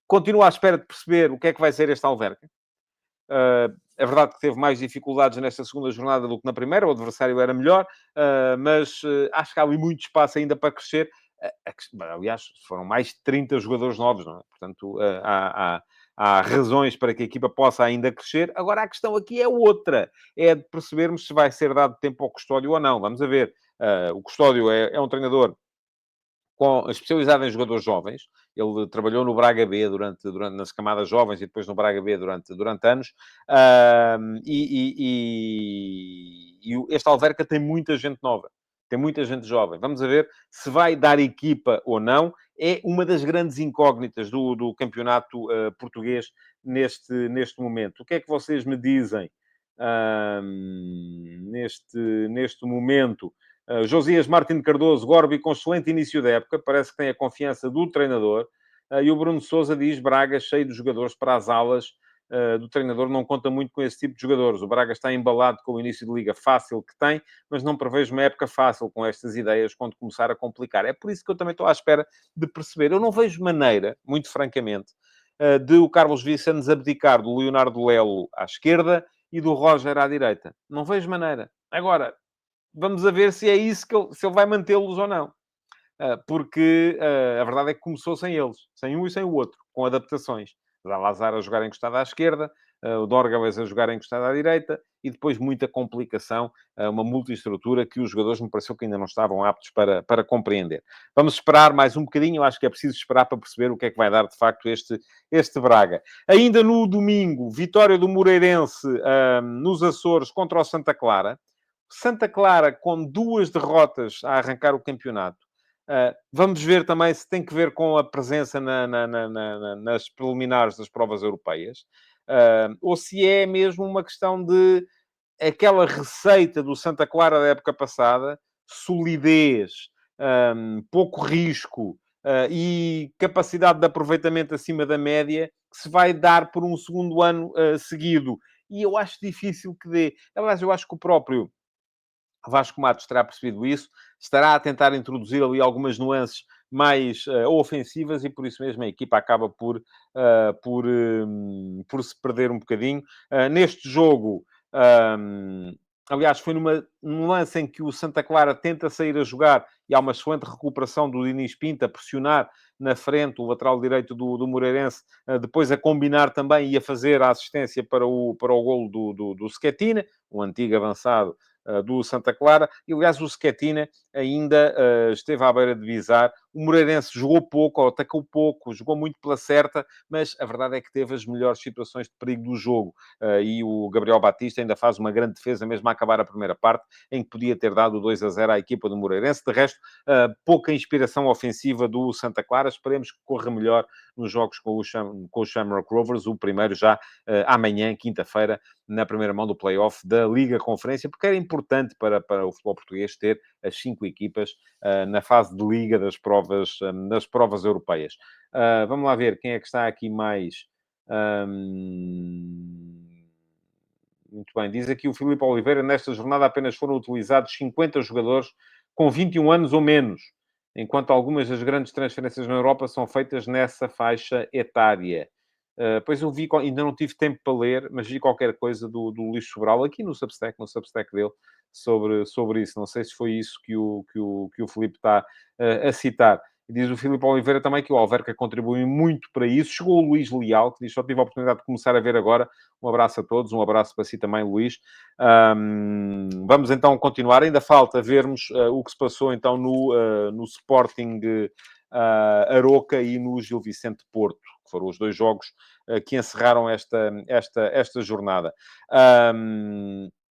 Continuo à espera de perceber o que é que vai ser este Alverca. É verdade que teve mais dificuldades nesta segunda jornada do que na primeira, o adversário era melhor, mas acho que há ali muito espaço ainda para crescer. Aliás, foram mais de 30 jogadores novos, não é? Portanto, há razões para que a equipa possa ainda crescer. Agora, a questão aqui é outra. É de percebermos se vai ser dado tempo ao Custódio ou não. Vamos a ver. O Custódio é um treinador especializado em jogadores jovens. Ele trabalhou no Braga B nas camadas jovens e depois no Braga B durante anos. Este Alverca tem muita gente nova. Tem muita gente jovem. Vamos a ver se vai dar equipa ou não. É uma das grandes incógnitas do campeonato português neste momento. O que é que vocês me dizem neste momento? Josias Martins Cardoso, Gorbi com excelente início da época, parece que tem a confiança do treinador. E o Bruno Sousa diz, Braga cheio de jogadores para as alas do treinador, não conta muito com esse tipo de jogadores. O Braga está embalado com o início de liga fácil que tem, mas não prevejo uma época fácil com estas ideias quando começar a complicar. É por isso que eu também estou à espera de perceber. Eu não vejo maneira, muito francamente, de o Carlos Vicente abdicar do Leonardo Lelo à esquerda e do Roger à direita. Não vejo maneira. Agora, vamos a ver se é isso se ele vai mantê-los ou não. Porque a verdade é que começou sem eles, sem um e sem o outro, com adaptações. Salazar a jogar encostado à esquerda, o Dorgalés a jogar encostado à direita, e depois muita complicação, uma multiestrutura que os jogadores me pareceu que ainda não estavam aptos para compreender. Vamos esperar mais um bocadinho, eu acho que é preciso esperar para perceber o que é que vai dar de facto este Braga. Ainda no domingo, vitória do Moreirense nos Açores contra o Santa Clara. Santa Clara com 2 derrotas a arrancar o campeonato. Vamos ver também se tem que ver com a presença nas preliminares das provas europeias, ou se é mesmo uma questão de aquela receita do Santa Clara da época passada, solidez, pouco risco, e capacidade de aproveitamento acima da média, que se vai dar por um segundo ano seguido. E eu acho difícil que dê. Aliás, eu acho que o próprio Vasco Matos terá percebido isso, estará a tentar introduzir ali algumas nuances mais ofensivas e por isso mesmo a equipa acaba por se perder um bocadinho. Neste jogo, aliás, foi num lance em que o Santa Clara tenta sair a jogar e há uma excelente recuperação do Diniz Pinto a pressionar na frente o lateral direito do Moreirense, depois a combinar também e a fazer a assistência para o golo do Schettine, um antigo avançado do Santa Clara. E, aliás, o Schettine ainda esteve à beira de visar O Moreirense jogou pouco, ou atacou pouco, jogou muito pela certa, mas a verdade é que teve as melhores situações de perigo do jogo. E o Gabriel Batista ainda faz uma grande defesa, mesmo a acabar a primeira parte, em que podia ter dado o 2-0 à equipa do Moreirense. De resto, pouca inspiração ofensiva do Santa Clara. Esperemos que corra melhor nos jogos com o Shamrock Rovers. O primeiro já amanhã, quinta-feira, na primeira mão do play-off da Liga Conferência, porque era importante para o futebol português ter as 5 equipas na fase de Liga das provas europeias. Vamos lá ver quem é que está aqui mais... Muito bem. Diz aqui o Filipe Oliveira, nesta jornada apenas foram utilizados 50 jogadores com 21 anos ou menos, enquanto algumas das grandes transferências na Europa são feitas nessa faixa etária. Pois eu vi, ainda não tive tempo para ler, mas vi qualquer coisa do Luís Sobral, aqui no Substack dele, sobre isso. Não sei se foi isso que o Filipe está a citar. Diz o Filipe Oliveira também que o Alverca contribui muito para isso. Chegou o Luís Leal, que diz, só tive a oportunidade de começar a ver agora. Um abraço a todos, um abraço para si também, Luís. Vamos então continuar. Ainda falta vermos o que se passou então no Sporting Aroca e no Gil Vicente Porto, que foram os dois jogos que encerraram esta jornada.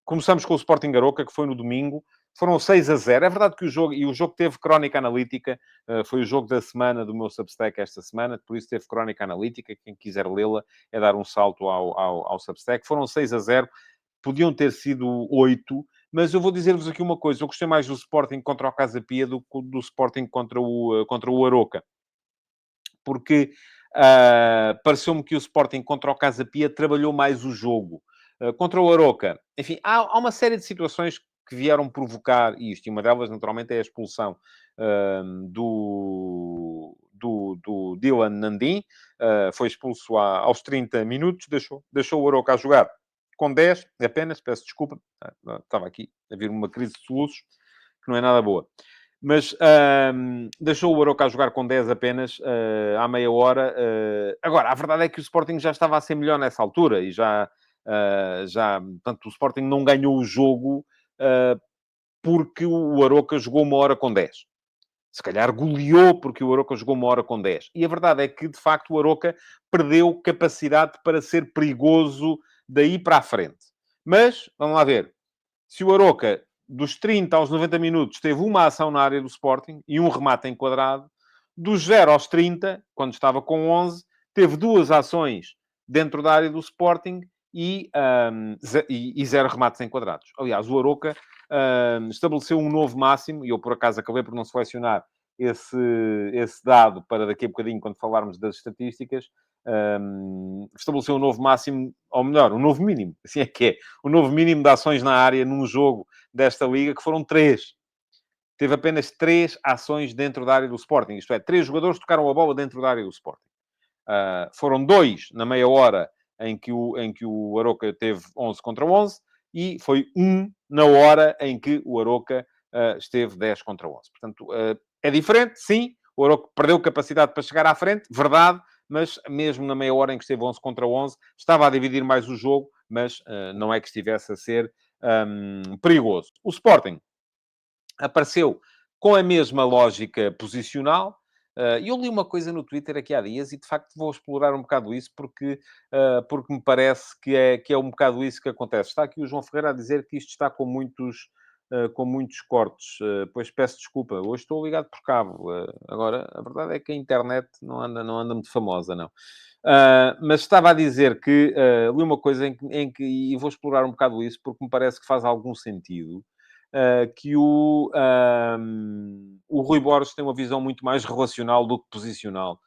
Começamos com o Sporting Aroca, que foi no domingo. Foram 6-0. É verdade que o jogo teve crónica analítica. Foi o jogo da semana do meu Substack esta semana, por isso teve crónica analítica. Quem quiser lê-la é dar um salto ao Substack. Foram 6-0. Podiam ter sido 8, mas eu vou dizer-vos aqui uma coisa. Eu gostei mais do Sporting contra o Casa Pia do que do Sporting contra o Aroca. Porque pareceu-me que o Sporting contra o Casa Pia trabalhou mais o jogo. Contra o Aroca, enfim, há uma série de situações que vieram provocar isto, e uma delas, naturalmente, é a expulsão do Dylan Nandin. Foi expulso aos 30 minutos, deixou o Aroca a jogar com 10 apenas, peço desculpa, estava aqui a vir uma crise de soluços, que não é nada boa. Mas deixou o Aroca a jogar com 10 apenas à meia hora. Agora, a verdade é que o Sporting já estava a ser melhor nessa altura e portanto, o Sporting não ganhou o jogo porque o Aroca jogou uma hora com 10. Se calhar goleou porque o Aroca jogou uma hora com 10. E a verdade é que, de facto, o Aroca perdeu capacidade para ser perigoso daí para a frente. Mas, vamos lá ver. Se o Aroca, dos 30 aos 90 minutos, teve uma ação na área do Sporting e um remate enquadrado, dos 0 aos 30, quando estava com 11, teve duas ações dentro da área do Sporting e 0 remates enquadrados. Aliás, o Aroca estabeleceu um novo máximo, e eu, por acaso, acabei por não selecionar esse dado para daqui a bocadinho, quando falarmos das estatísticas, estabeleceu um novo máximo, ou melhor, um novo mínimo, assim é que é, o novo mínimo de ações na área num jogo desta liga, que foram 3. Teve apenas 3 ações dentro da área do Sporting, isto é, 3 jogadores tocaram a bola dentro da área do Sporting. Foram 2 na meia hora em que o Aroca teve 11 contra 11, e foi 1 na hora em que o Aroca esteve 10 contra 11. Portanto, é diferente, sim, o Aroca perdeu capacidade para chegar à frente, verdade, mas mesmo na meia hora em que esteve 11 contra 11, estava a dividir mais o jogo, mas não é que estivesse a ser perigoso. O Sporting apareceu com a mesma lógica posicional. E eu li uma coisa no Twitter aqui há dias e, de facto, vou explorar um bocado isso porque me parece que é um bocado isso que acontece. Está aqui o João Ferreira a dizer que isto está com muitos cortes. Pois peço desculpa, hoje estou ligado por cabo. Agora, a verdade é que a internet não anda muito famosa, não. Mas estava a dizer que li uma coisa e vou explorar um bocado isso porque me parece que faz algum sentido. Que o Rui Borges tem uma visão muito mais relacional do que posicional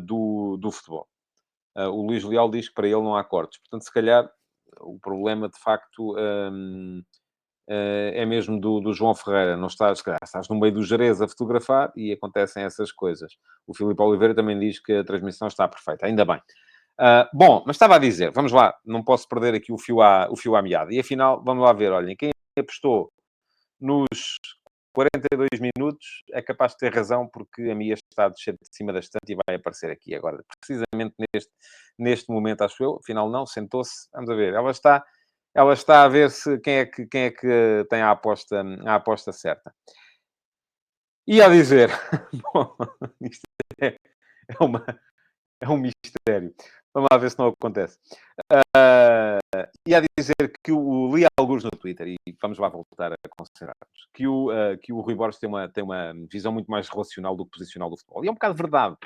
do futebol. O Luís Leal diz que para ele não há cortes. Portanto, se calhar, o problema, de facto, é mesmo do João Ferreira. Não estás, se calhar, estás no meio do Jerez a fotografar e acontecem essas coisas. O Filipe Oliveira também diz que a transmissão está perfeita. Ainda bem. Bom, mas estava a dizer, vamos lá, não posso perder aqui o fio à meada. E afinal, vamos lá ver, olhem, quem apostou nos 42 minutos é capaz de ter razão, porque a Mia está a descer de cima da estante e vai aparecer aqui agora, precisamente neste momento, acho eu. Afinal, não, sentou-se. Vamos a ver. Ela está a ver se quem é que tem a aposta certa. Ia dizer, bom, isto é, é, uma, é um mistério. Vamos lá ver se não acontece. Ia dizer que li alguns no Twitter, e vamos lá voltar a considerar-nos, que o Rui Borges tem uma visão muito mais relacional do que posicional do futebol. E é um bocado verdade.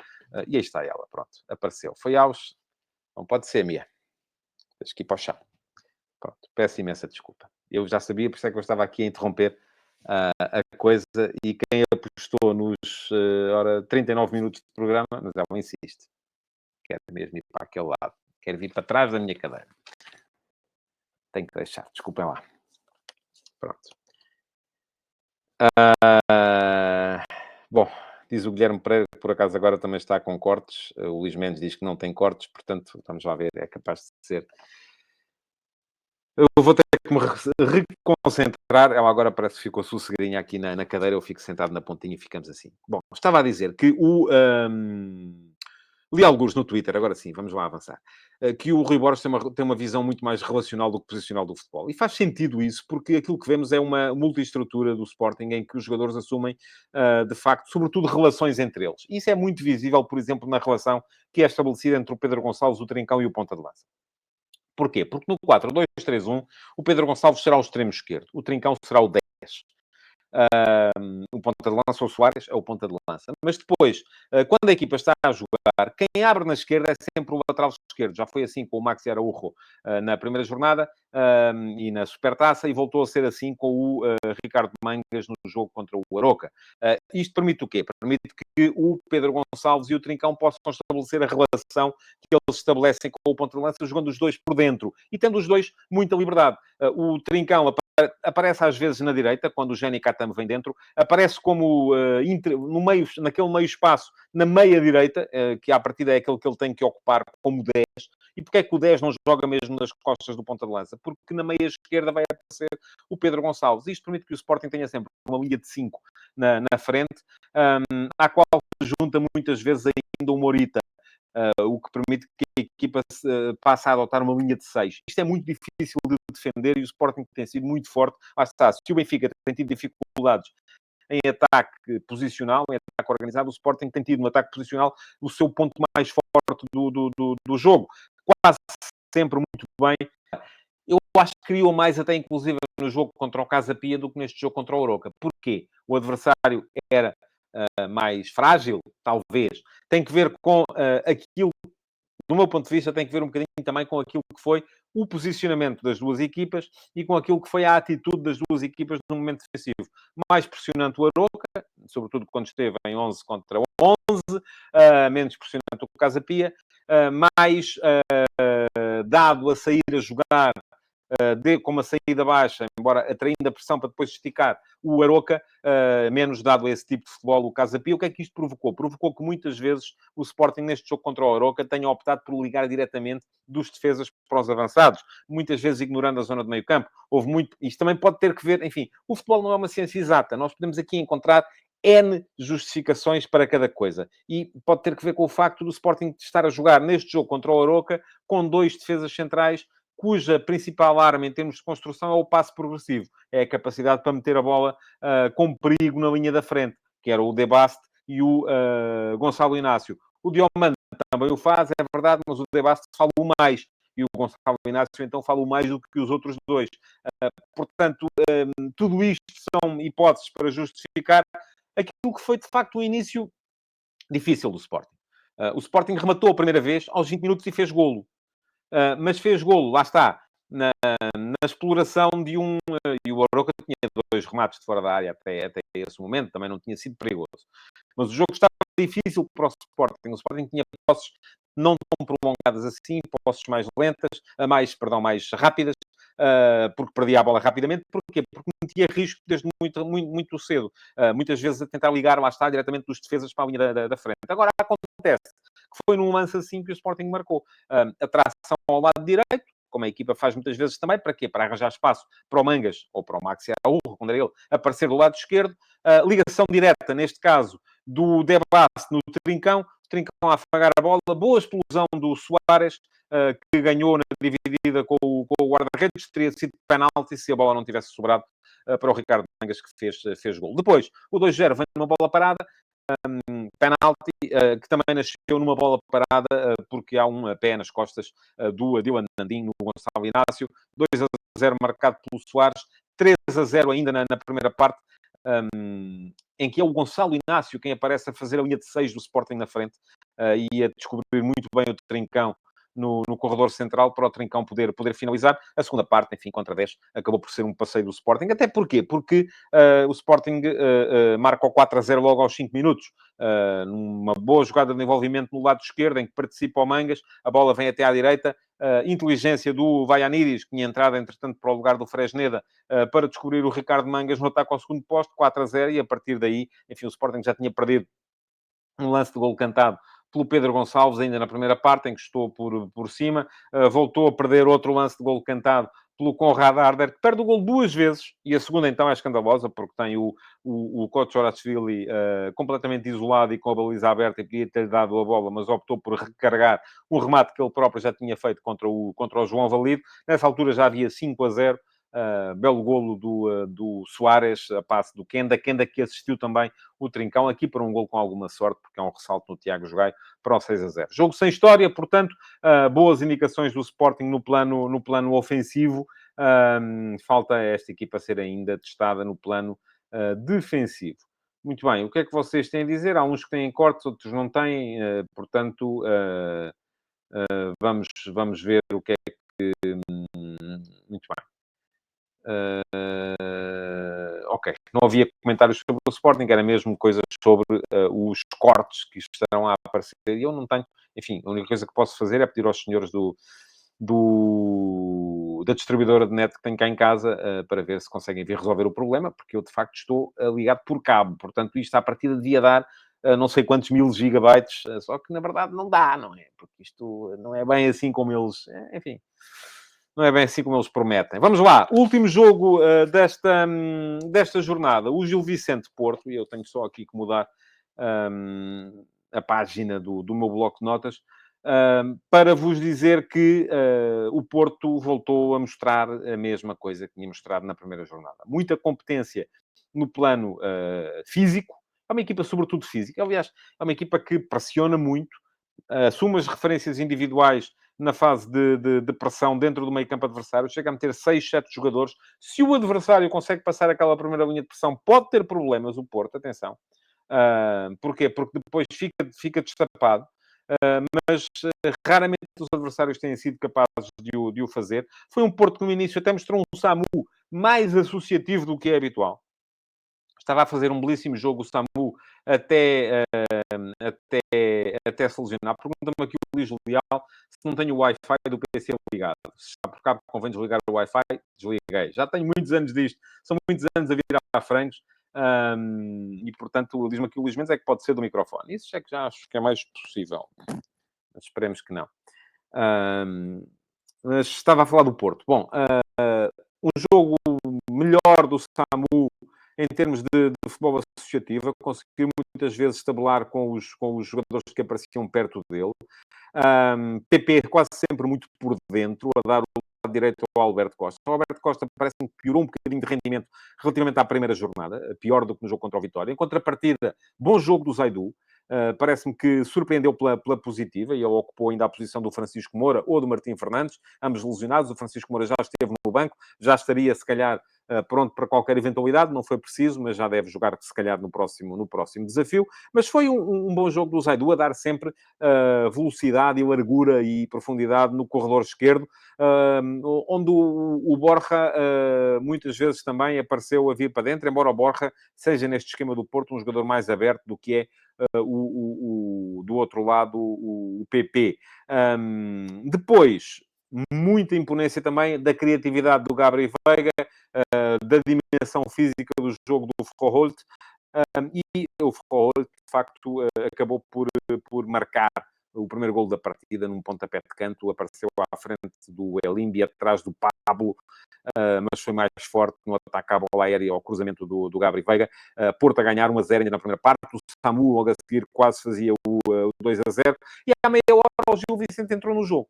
E aí está ela, pronto, apareceu. Foi aos... Não pode ser, Mia. Tens que ir para o chá. Pronto, peço imensa desculpa. Eu já sabia, por isso é que eu estava aqui a interromper a coisa, e quem apostou nos 39 minutos de programa, mas ela insiste. Quer mesmo ir para aquele lado. Quer vir para trás da minha cadeira. Tenho que deixar, desculpem lá. Pronto. Bom, diz o Guilherme Pereira que por acaso agora também está com cortes. O Luís Mendes diz que não tem cortes, portanto, vamos lá ver, é capaz de ser. Eu vou ter que me reconcentrar. Ela agora parece que ficou sossegadinha aqui na cadeira. Eu fico sentado na pontinha e ficamos assim. Bom, estava a dizer que li alguns no Twitter, agora sim, vamos lá avançar. Que o Rui Borges tem uma visão muito mais relacional do que posicional do futebol. E faz sentido isso, porque aquilo que vemos é uma multiestrutura do Sporting em que os jogadores assumem, de facto, sobretudo relações entre eles. Isso é muito visível, por exemplo, na relação que é estabelecida entre o Pedro Gonçalves, o Trincão e o Ponta de Lança. Porquê? Porque no 4-2-3-1, o Pedro Gonçalves será o extremo esquerdo, o Trincão será o 10. O ponta de lança, o Soares, é o ponta de lança. Mas depois, quando a equipa está a jogar, quem abre na esquerda é sempre o lateral esquerdo. Já foi assim com o Maxi Araújo na primeira jornada e na Supertaça, e voltou a ser assim com o Ricardo Mangas no jogo contra o Aroca. Isto permite o quê? Permite que o Pedro Gonçalves e o Trincão possam estabelecer a relação que eles estabelecem com o ponta de lança, jogando os dois por dentro e tendo os dois muita liberdade. O Trincão aparece às vezes na direita, quando o Jenny Catamo vem dentro, aparece como no meio, naquele meio espaço, na meia-direita, que à partida é aquele que ele tem que ocupar como 10. E porquê é que o 10 não joga mesmo nas costas do ponta de lança? Porque na meia-esquerda vai aparecer o Pedro Gonçalves. Isto permite que o Sporting tenha sempre uma linha de 5 na frente, à qual se junta muitas vezes ainda o Morita, o que permite que a equipa passe a adotar uma linha de 6. Isto é muito difícil de defender e o Sporting tem sido muito forte. Lá está, se o Benfica tem tido dificuldades em ataque posicional, em ataque organizado, o Sporting tem tido no ataque posicional o seu ponto mais forte do jogo. Quase sempre muito bem. Eu acho que criou mais até, inclusive, no jogo contra o Casa Pia do que neste jogo contra o Aroca. Porquê? O adversário era mais frágil, talvez. Tem que ver com aquilo, do meu ponto de vista, tem que ver um bocadinho também com aquilo que foi o posicionamento das duas equipas e com aquilo que foi a atitude das duas equipas no momento defensivo. Mais pressionante o Aroca, sobretudo quando esteve em 11 contra 11, menos pressionante o Casa Pia, mais dado a sair a jogar com uma saída baixa, embora atraindo a pressão para depois esticar o Aroca, menos dado a esse tipo de futebol, o Casa Pia. O que é que isto provocou? Provocou que muitas vezes o Sporting, neste jogo contra o Aroca, tenha optado por ligar diretamente dos defesas para os avançados, muitas vezes ignorando a zona de meio campo. Houve muito... Isto também pode ter que ver... Enfim, o futebol não é uma ciência exata. Nós podemos aqui encontrar N justificações para cada coisa. E pode ter que ver com o facto do Sporting estar a jogar neste jogo contra o Aroca com dois defesas centrais cuja principal arma em termos de construção é o passe progressivo. É a capacidade para meter a bola com perigo na linha da frente, que era o De Bast e o Gonçalo Inácio. O Diomande também o faz, é verdade, mas o De Bast fala o mais. E o Gonçalo Inácio, então, fala o mais do que os outros dois. Portanto, tudo isto são hipóteses para justificar aquilo que foi, de facto, o início difícil do Sporting. O Sporting rematou a primeira vez aos 20 minutos e fez golo. Mas fez golo, lá está, na exploração de um... E o Aroca tinha dois remates de fora da área até esse momento, também não tinha sido perigoso. Mas o jogo estava difícil para o Sporting. O Sporting tinha posses não tão prolongadas assim, posses mais lentas, mais rápidas, porque perdia a bola rapidamente. Porquê? Porque metia risco desde muito cedo. Muitas vezes a tentar ligar, lá está, diretamente dos defesas para a linha da frente. Agora acontece que foi num lance assim que o Sporting marcou. A tração ao lado direito, como a equipa faz muitas vezes também, para quê? Para arranjar espaço para o Mangas ou para o Maxi Araújo, quando era ele, aparecer do lado esquerdo. Ligação direta, neste caso, do De Bast no Trincão, o Trincão a afagar a bola, boa explosão do Soares, que ganhou na dividida com o guarda-redes, teria sido penalti se a bola não tivesse sobrado para o Ricardo Mangas que fez gol. Depois, o 2-0 vem numa bola parada, penalti, que também nasceu numa bola parada, porque há um pé nas costas do Adil Nandinho, no Gonçalo Inácio. 2-0 marcado pelo Soares. 3-0 ainda na primeira parte, em que é o Gonçalo Inácio quem aparece a fazer a linha de 6 do Sporting na frente e a descobrir muito bem o Trincão no corredor central para o Trincão poder finalizar. A segunda parte, enfim, contra 10, acabou por ser um passeio do Sporting. Até porquê? Porque o Sporting marca o 4-0 logo aos 5 minutos. Numa boa jogada de envolvimento no lado esquerdo, em que participa o Mangas, a bola vem até à direita, inteligência do Vaianidis, que tinha entrado, entretanto, para o lugar do Fresneda, para descobrir o Ricardo Mangas no ataque ao segundo posto, 4-0, e a partir daí, enfim, o Sporting já tinha perdido um lance de golo cantado pelo Pedro Gonçalves, ainda na primeira parte, em que estou por cima. Voltou a perder outro lance de golo cantado pelo Conrad Arder, que perde o golo duas vezes, e a segunda então é escandalosa, porque tem o Kotsoratsvili completamente isolado e com a baliza aberta, e podia ter dado a bola, mas optou por recarregar um remate que ele próprio já tinha feito contra o João Valido. Nessa altura já havia 5-0. Belo golo do Soares, a passe do Kenda que assistiu também o Trincão, aqui para um golo com alguma sorte, porque é um ressalto no Tiago Jogai para o 6-0. Jogo sem história, portanto, boas indicações do Sporting no plano ofensivo. Falta esta equipa ser ainda testada no plano defensivo. Muito bem, o que é que vocês têm a dizer? Há uns que têm cortes, outros não têm, portanto, vamos ver o que é que... Muito bem. Ok, não havia comentários sobre o Sporting, era mesmo coisas sobre os cortes que estarão a aparecer. E eu não tenho, enfim, a única coisa que posso fazer é pedir aos senhores da distribuidora de net que tenho cá em casa para ver se conseguem vir resolver o problema, porque eu de facto estou ligado por cabo, portanto, isto à partida devia dar não sei quantos mil gigabytes, só que na verdade não dá, não é? Porque isto não é bem assim como eles, enfim. Não é bem assim como eles prometem. Vamos lá. Último jogo desta jornada. O Gil Vicente Porto. E eu tenho só aqui que mudar a página do meu bloco de notas. Para vos dizer que o Porto voltou a mostrar a mesma coisa que tinha mostrado na primeira jornada. Muita competência no plano físico. É uma equipa sobretudo física. Aliás, é uma equipa que pressiona muito. Assume as referências individuais na fase de pressão dentro do meio-campo adversário, chega a meter 6, 7 jogadores. Se o adversário consegue passar aquela primeira linha de pressão, pode ter problemas o Porto, atenção. Porquê? Porque depois fica destapado. Mas raramente os adversários têm sido capazes de o fazer. Foi um Porto que no início até mostrou um Samu mais associativo do que é habitual. Estava a fazer um belíssimo jogo o Samu até se lesionar. Pergunta-me aqui o Luís Leal se não tenho o Wi-Fi do PC ligado. Se está por cá, convém desligar o Wi-Fi. Desliguei. Já tenho muitos anos disto. São muitos anos a virar a frangos. E, portanto, diz-me aqui o Luís Mendes é que pode ser do microfone. Isso é que já acho que é mais possível. Mas esperemos que não. Mas estava a falar do Porto. Bom, um jogo melhor do Samu em termos de futebol associativo, conseguiu muitas vezes tabelar com os jogadores que apareciam perto dele. PP quase sempre muito por dentro, a dar o lado direito ao Alberto Costa. O Alberto Costa parece-me que piorou um bocadinho de rendimento relativamente à primeira jornada, pior do que no jogo contra o Vitória. Em contrapartida, bom jogo do Zaidu. Parece-me que surpreendeu pela positiva e ele ocupou ainda a posição do Francisco Moura ou do Martim Fernandes, ambos lesionados. O Francisco Moura já esteve no banco, já estaria, se calhar, pronto para qualquer eventualidade. Não foi preciso, mas já deve jogar, se calhar, no próximo desafio. Mas foi um bom jogo do Zaidu, a dar sempre velocidade e largura e profundidade no corredor esquerdo, onde o Borja muitas vezes também apareceu a vir para dentro, embora o Borja seja, neste esquema do Porto, um jogador mais aberto do que é do outro lado, o PP. Depois, muita imponência também da criatividade do Gabriel Veiga, da dimensão física do jogo do Verholt, e o Verholt, de facto, acabou por marcar o primeiro golo da partida num pontapé de canto, apareceu à frente do Elimbi, atrás do Pablo, mas foi mais forte no ataque à bola aérea ao cruzamento do Gabriel Veiga. Porto a ganhar 1-0 ainda na primeira parte, o Samu logo a seguir quase fazia o 2-0, e à meia hora o Gil Vicente entrou no jogo.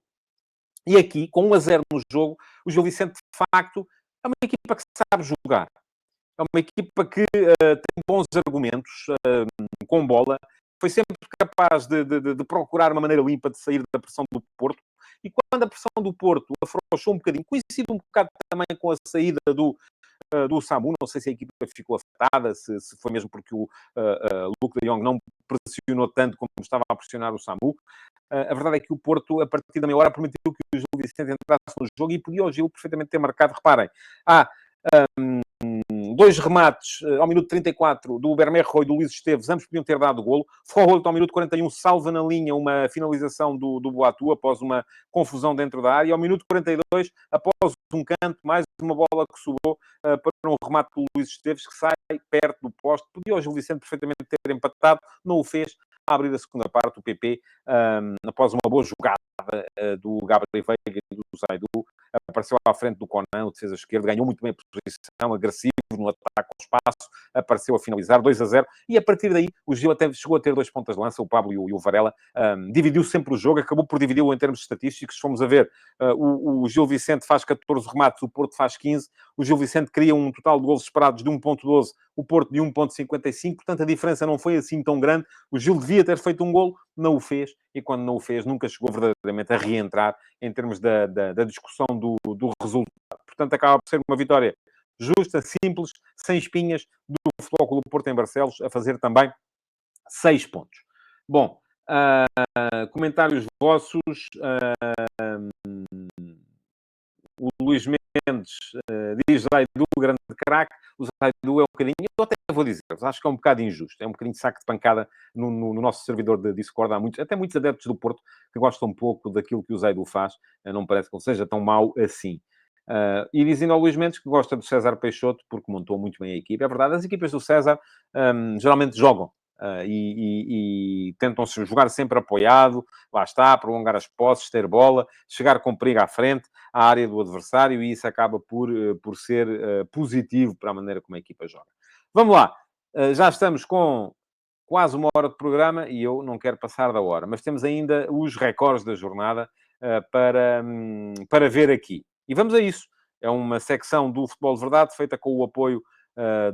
E aqui, com 1-0 no jogo, o Gil Vicente, de facto, é uma equipa que sabe jogar. é uma equipa que tem bons argumentos com bola, foi sempre capaz de procurar uma maneira limpa de sair da pressão do Porto, e quando a pressão do Porto afrouxou um bocadinho, coincide um bocado também com a saída do Samu, não sei se a equipa ficou afetada, se foi mesmo porque o Luke de Jong não pressionou tanto como estava a pressionar o Samu. A verdade é que o Porto, a partir da meia hora, permitiu que o Gil Vicente entrasse no jogo e podia o Gil perfeitamente ter marcado. Reparem, há dois remates ao minuto 34 do Bermejo e do Luís Esteves, ambos podiam ter dado golo. Forrolt ao minuto 41 salva na linha uma finalização do Boatu após uma confusão dentro da área. E ao minuto 42, após um canto, mais uma bola que sobrou para um remate do Luís Esteves, que sai perto do poste. Podia o Gil Vicente perfeitamente ter empatado, não o fez. A abrir a segunda parte, o PP, após uma boa jogada do Gabriel Veiga e do Zaidu, apareceu à frente do Conan, o defesa esquerdo, ganhou muito bem a posição, agressivo no ataque ao espaço, apareceu a finalizar 2-0, e a partir daí o Gil até chegou a ter 2 pontas de lança, o Pablo e o Varela, dividiu sempre o jogo, acabou por dividi-lo em termos estatísticos. Se formos a ver, o Gil Vicente faz 14 remates, o Porto faz 15, o Gil Vicente cria um total de golos esperados de 1.12, o Porto de 1.55, portanto a diferença não foi assim tão grande. O Gil devia ter feito um golo, não o fez, e quando não o fez, nunca chegou verdadeiramente a reentrar em termos da discussão do resultado. Portanto, acaba por ser uma vitória justa, simples, sem espinhas, do Futebol Clube Porto em Barcelos, a fazer também 6 pontos. Bom, comentários vossos. O Luís Mendes diz Zaidu, grande craque. O Zaidu é um bocadinho, eu até vou dizer, acho que é um bocado injusto. É um bocadinho de saco de pancada no nosso servidor de Discord. Há até muitos adeptos do Porto que gostam um pouco daquilo que o Zaidu faz. Não me parece que ele seja tão mau assim. E dizendo ao Luís Mendes que gosta do César Peixoto porque montou muito bem a equipa. É verdade, as equipas do César geralmente jogam. E tentam se jogar sempre apoiado, lá está, prolongar as posses, ter bola, chegar com perigo à frente, à área do adversário, e isso acaba por ser positivo para a maneira como a equipa joga. Vamos lá, já estamos com quase uma hora de programa e eu não quero passar da hora, mas temos ainda os recordes da jornada para ver aqui. E vamos a isso. É uma secção do Futebol de Verdade feita com o apoio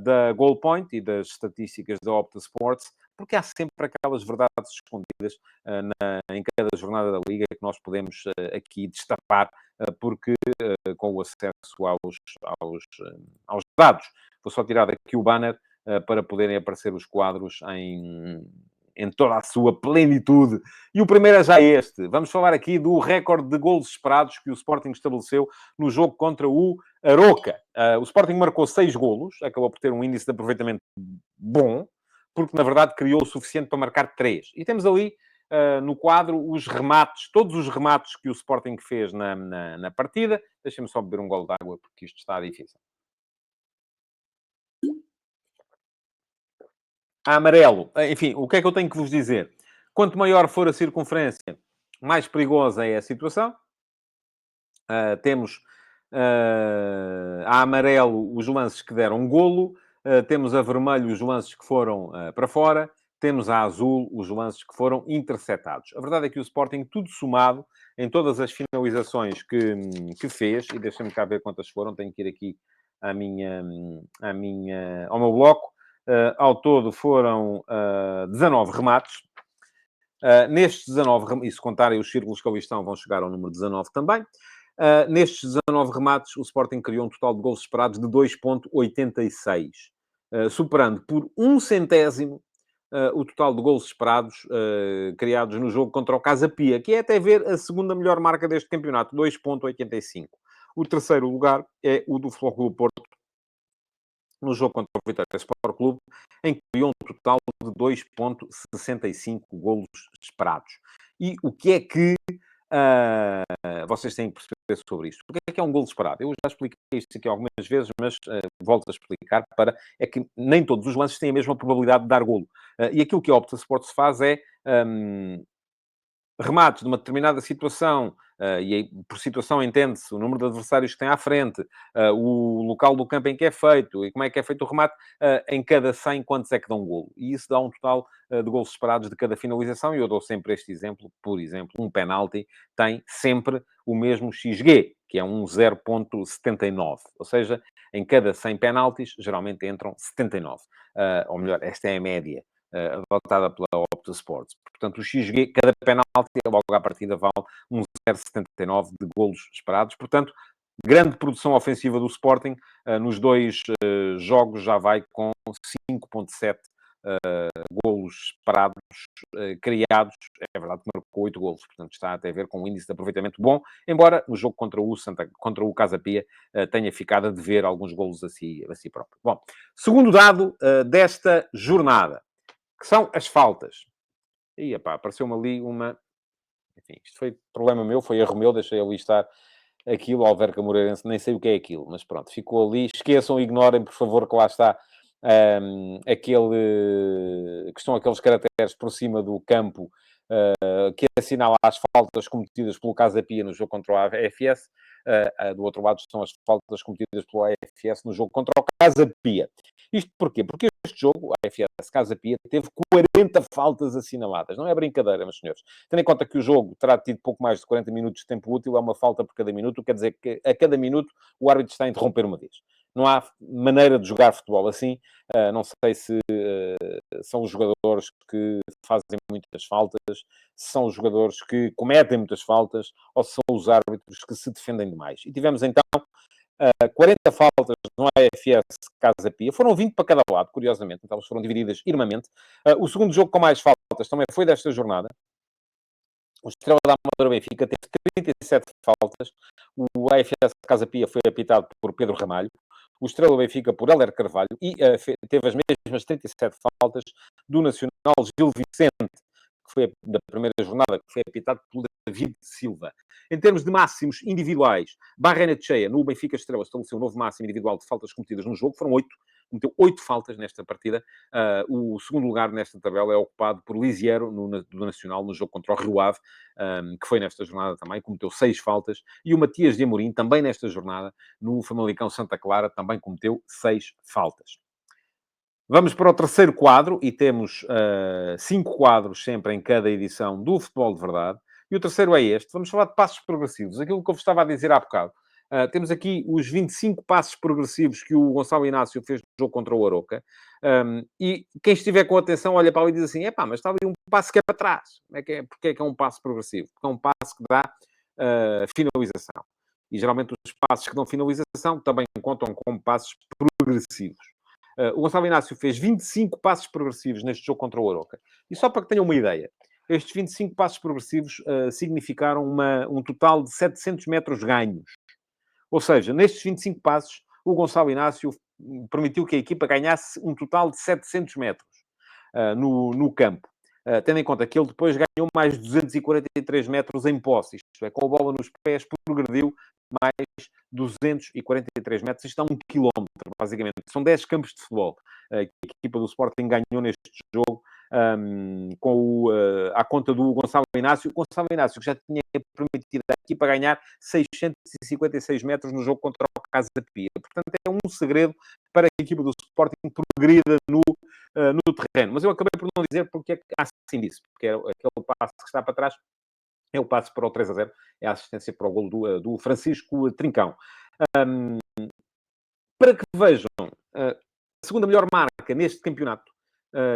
da Goalpoint e das estatísticas da Opta Sports, porque há sempre aquelas verdades escondidas em cada jornada da Liga que nós podemos aqui destapar, porque com o acesso aos dados. Vou só tirar daqui o banner para poderem aparecer os quadros em toda a sua plenitude. E o primeiro é já este. Vamos falar aqui do recorde de golos esperados que o Sporting estabeleceu no jogo contra o Aroca. O Sporting marcou 6 golos, acabou por ter um índice de aproveitamento bom, porque, na verdade, criou o suficiente para marcar 3. E temos ali, no quadro, os remates, todos os remates que o Sporting fez na partida. Deixem-me só beber um golo de água, porque isto está difícil. A amarelo. Enfim, o que é que eu tenho que vos dizer? Quanto maior for a circunferência, mais perigosa é a situação. Temos a amarelo os lances que deram golo, temos a vermelho os lances que foram para fora, temos a azul os lances que foram interceptados. A verdade é que o Sporting, tudo somado, em todas as finalizações que fez, e deixa-me cá ver quantas foram, tenho que ir aqui ao meu bloco. Ao todo foram 19 remates. Nestes 19, e se contarem os círculos que ali estão, vão chegar ao número 19 também. Nestes 19 remates, o Sporting criou um total de gols esperados de 2,86, superando por 1 centésimo o total de gols esperados criados no jogo contra o Casa Pia, que é até ver a segunda melhor marca deste campeonato, 2,85. O terceiro lugar é o do Futebol Clube Porto, no jogo contra o Vitória Sport Clube, em que criou um total de 2,65 golos esperados. E o que é que vocês têm que perceber sobre isto? O que é um golo esperado? Eu já expliquei isto aqui algumas vezes, mas volto a explicar é que nem todos os lances têm a mesma probabilidade de dar golo. E aquilo que a Opta Sports faz é remates de uma determinada situação e aí, por situação, entende-se o número de adversários que tem à frente, o local do campo em que é feito e como é que é feito o remate, em cada 100, quantos é que dão um golo? E isso dá um total de golos esperados de cada finalização, e eu dou sempre este exemplo. Por exemplo, um penalti tem sempre o mesmo XG, que é um 0,79. Ou seja, em cada 100 penaltis, geralmente entram 79. Ou melhor, esta é a média adotada pela Opta Sports. Portanto, o XG, cada penalti, logo à partida, vale um 0,79 de golos esperados. Portanto, grande produção ofensiva do Sporting. Nos dois jogos já vai com 5,7 golos esperados, criados. É verdade que marcou 8 golos, portanto está até a ver com um índice de aproveitamento bom, embora no jogo contra o Casa Pia tenha ficado a dever alguns golos a si próprio. Bom, segundo dado desta jornada, que são as faltas. E, epá, apareceu-me ali uma... Enfim, isto foi problema meu, foi erro meu, deixei ali estar aquilo, Alverca Moreirense, nem sei o que é aquilo, mas pronto, ficou ali. Esqueçam, ignorem, por favor, que lá está que estão aqueles caracteres por cima do campo que assinala as faltas cometidas pelo Casa Pia no jogo contra o AFS. Do outro lado estão as faltas cometidas pelo AFS no jogo contra o Casa Pia. Isto porquê? Porque este jogo, o AFS Casa Pia, teve 40 faltas assinaladas. Não é brincadeira, meus senhores. Tendo em conta que o jogo terá tido pouco mais de 40 minutos de tempo útil, é uma falta por cada minuto, quer dizer que a cada minuto o árbitro está a interromper uma vez. Não há maneira de jogar futebol assim. Não sei se são os jogadores que fazem muitas faltas, se são os jogadores que cometem muitas faltas, ou se são os árbitros que se defendem demais. E tivemos então 40 faltas no AFS Casa Pia. Foram 20 para cada lado, curiosamente. Então elas foram divididas irmamente. O segundo jogo com mais faltas também foi desta jornada. O Estrela da Amadora Benfica teve 37 faltas. O AFS Casa Pia foi apitado por Pedro Ramalho. O Estrela Benfica por Héler Carvalho. E teve as mesmas 37 faltas do Nacional Gil Vicente, que foi da primeira jornada, que foi apitado por David Silva. Em termos de máximos individuais, Barrena Cheia, no Benfica Estrela, estabeleceu um novo máximo individual de faltas cometidas no jogo. Foram 8. Cometeu 8 faltas nesta partida. O segundo lugar nesta tabela é ocupado por Lisiero, do Nacional, no jogo contra o Rio Ave, que foi nesta jornada também, cometeu 6 faltas. E o Matias de Amorim, também nesta jornada, no Famalicão Santa Clara, também cometeu 6 faltas. Vamos para o terceiro quadro, e temos 5 quadros sempre em cada edição do Futebol de Verdade. E o terceiro é este. Vamos falar de passos progressivos. Aquilo que eu vos estava a dizer há bocado. Temos aqui os 25 passos progressivos que o Gonçalo Inácio fez no jogo contra o Aroca. E quem estiver com atenção olha para ali e diz assim, epá, mas está ali um passo que é para trás. Porque é que é um passo progressivo? Porque é um passo que dá finalização. E geralmente os passos que dão finalização também contam como passos progressivos. O Gonçalo Inácio fez 25 passos progressivos neste jogo contra o Aroca. E só para que tenham uma ideia, estes 25 passos progressivos significaram um total de 700 metros ganhos. Ou seja, nestes 25 passos, o Gonçalo Inácio permitiu que a equipa ganhasse um total de 700 metros no campo. Tendo em conta que ele depois ganhou mais 243 metros em posse. Isto é, com a bola nos pés, progrediu mais 243 metros. Isto é 1 quilómetro, basicamente. São 10 campos de futebol que a equipa do Sporting ganhou neste jogo, à conta do Gonçalo Inácio. O Gonçalo Inácio que já tinha permitido à equipa ganhar 656 metros no jogo contra o Casa Pia. Portanto, é um segredo para a equipa do Sporting progrida no terreno. Mas eu acabei por não dizer porque é que assim disse. Porque é aquele passo que está para trás é o passo para o 3-0, é a assistência para o golo do Francisco Trincão. Para que vejam, a segunda melhor marca neste campeonato,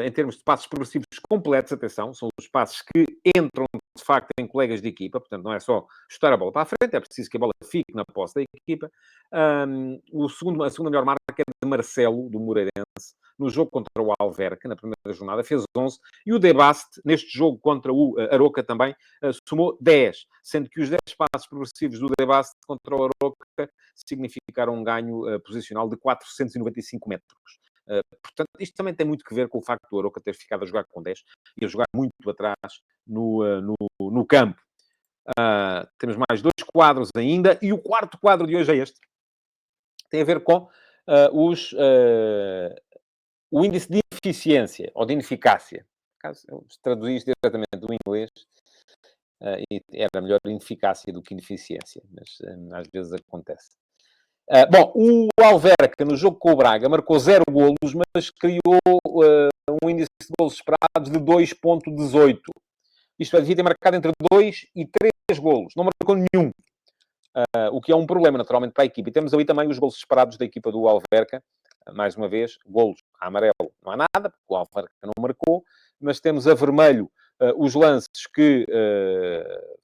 em termos de passos progressivos completos, atenção, são os passos que entram, de facto, em colegas de equipa, portanto, não é só chutar a bola para a frente, é preciso que a bola fique na posse da equipa. A segunda melhor marca é de Marcelo, do Moreirense, no jogo contra o Alverca, na primeira jornada, fez 11, e o Debaste, neste jogo contra o Aroca também, somou 10, sendo que os 10 passos progressivos do Debaste contra o Aroca significaram um ganho posicional de 495 metros. Portanto, isto também tem muito que ver com o facto do Aroca ter ficado a jogar com 10 e a jogar muito atrás no campo. Temos mais 2 quadros ainda, e o quarto quadro de hoje é este. Tem a ver com o índice de eficiência ou de ineficácia. Caso eu traduzi isto diretamente do inglês, e era melhor ineficácia do que ineficiência, mas às vezes acontece. Bom, o Alverca, no jogo com o Braga, marcou 0 golos, mas criou um índice de golos esperados de 2,18. Isto é, devia ter marcado entre 2 e 3 golos. Não marcou nenhum. O que é um problema, naturalmente, para a equipa. E temos ali também os golos esperados da equipa do Alverca. Mais uma vez, golos a amarelo não há nada, porque o Alverca não marcou. Mas temos a vermelho os lances que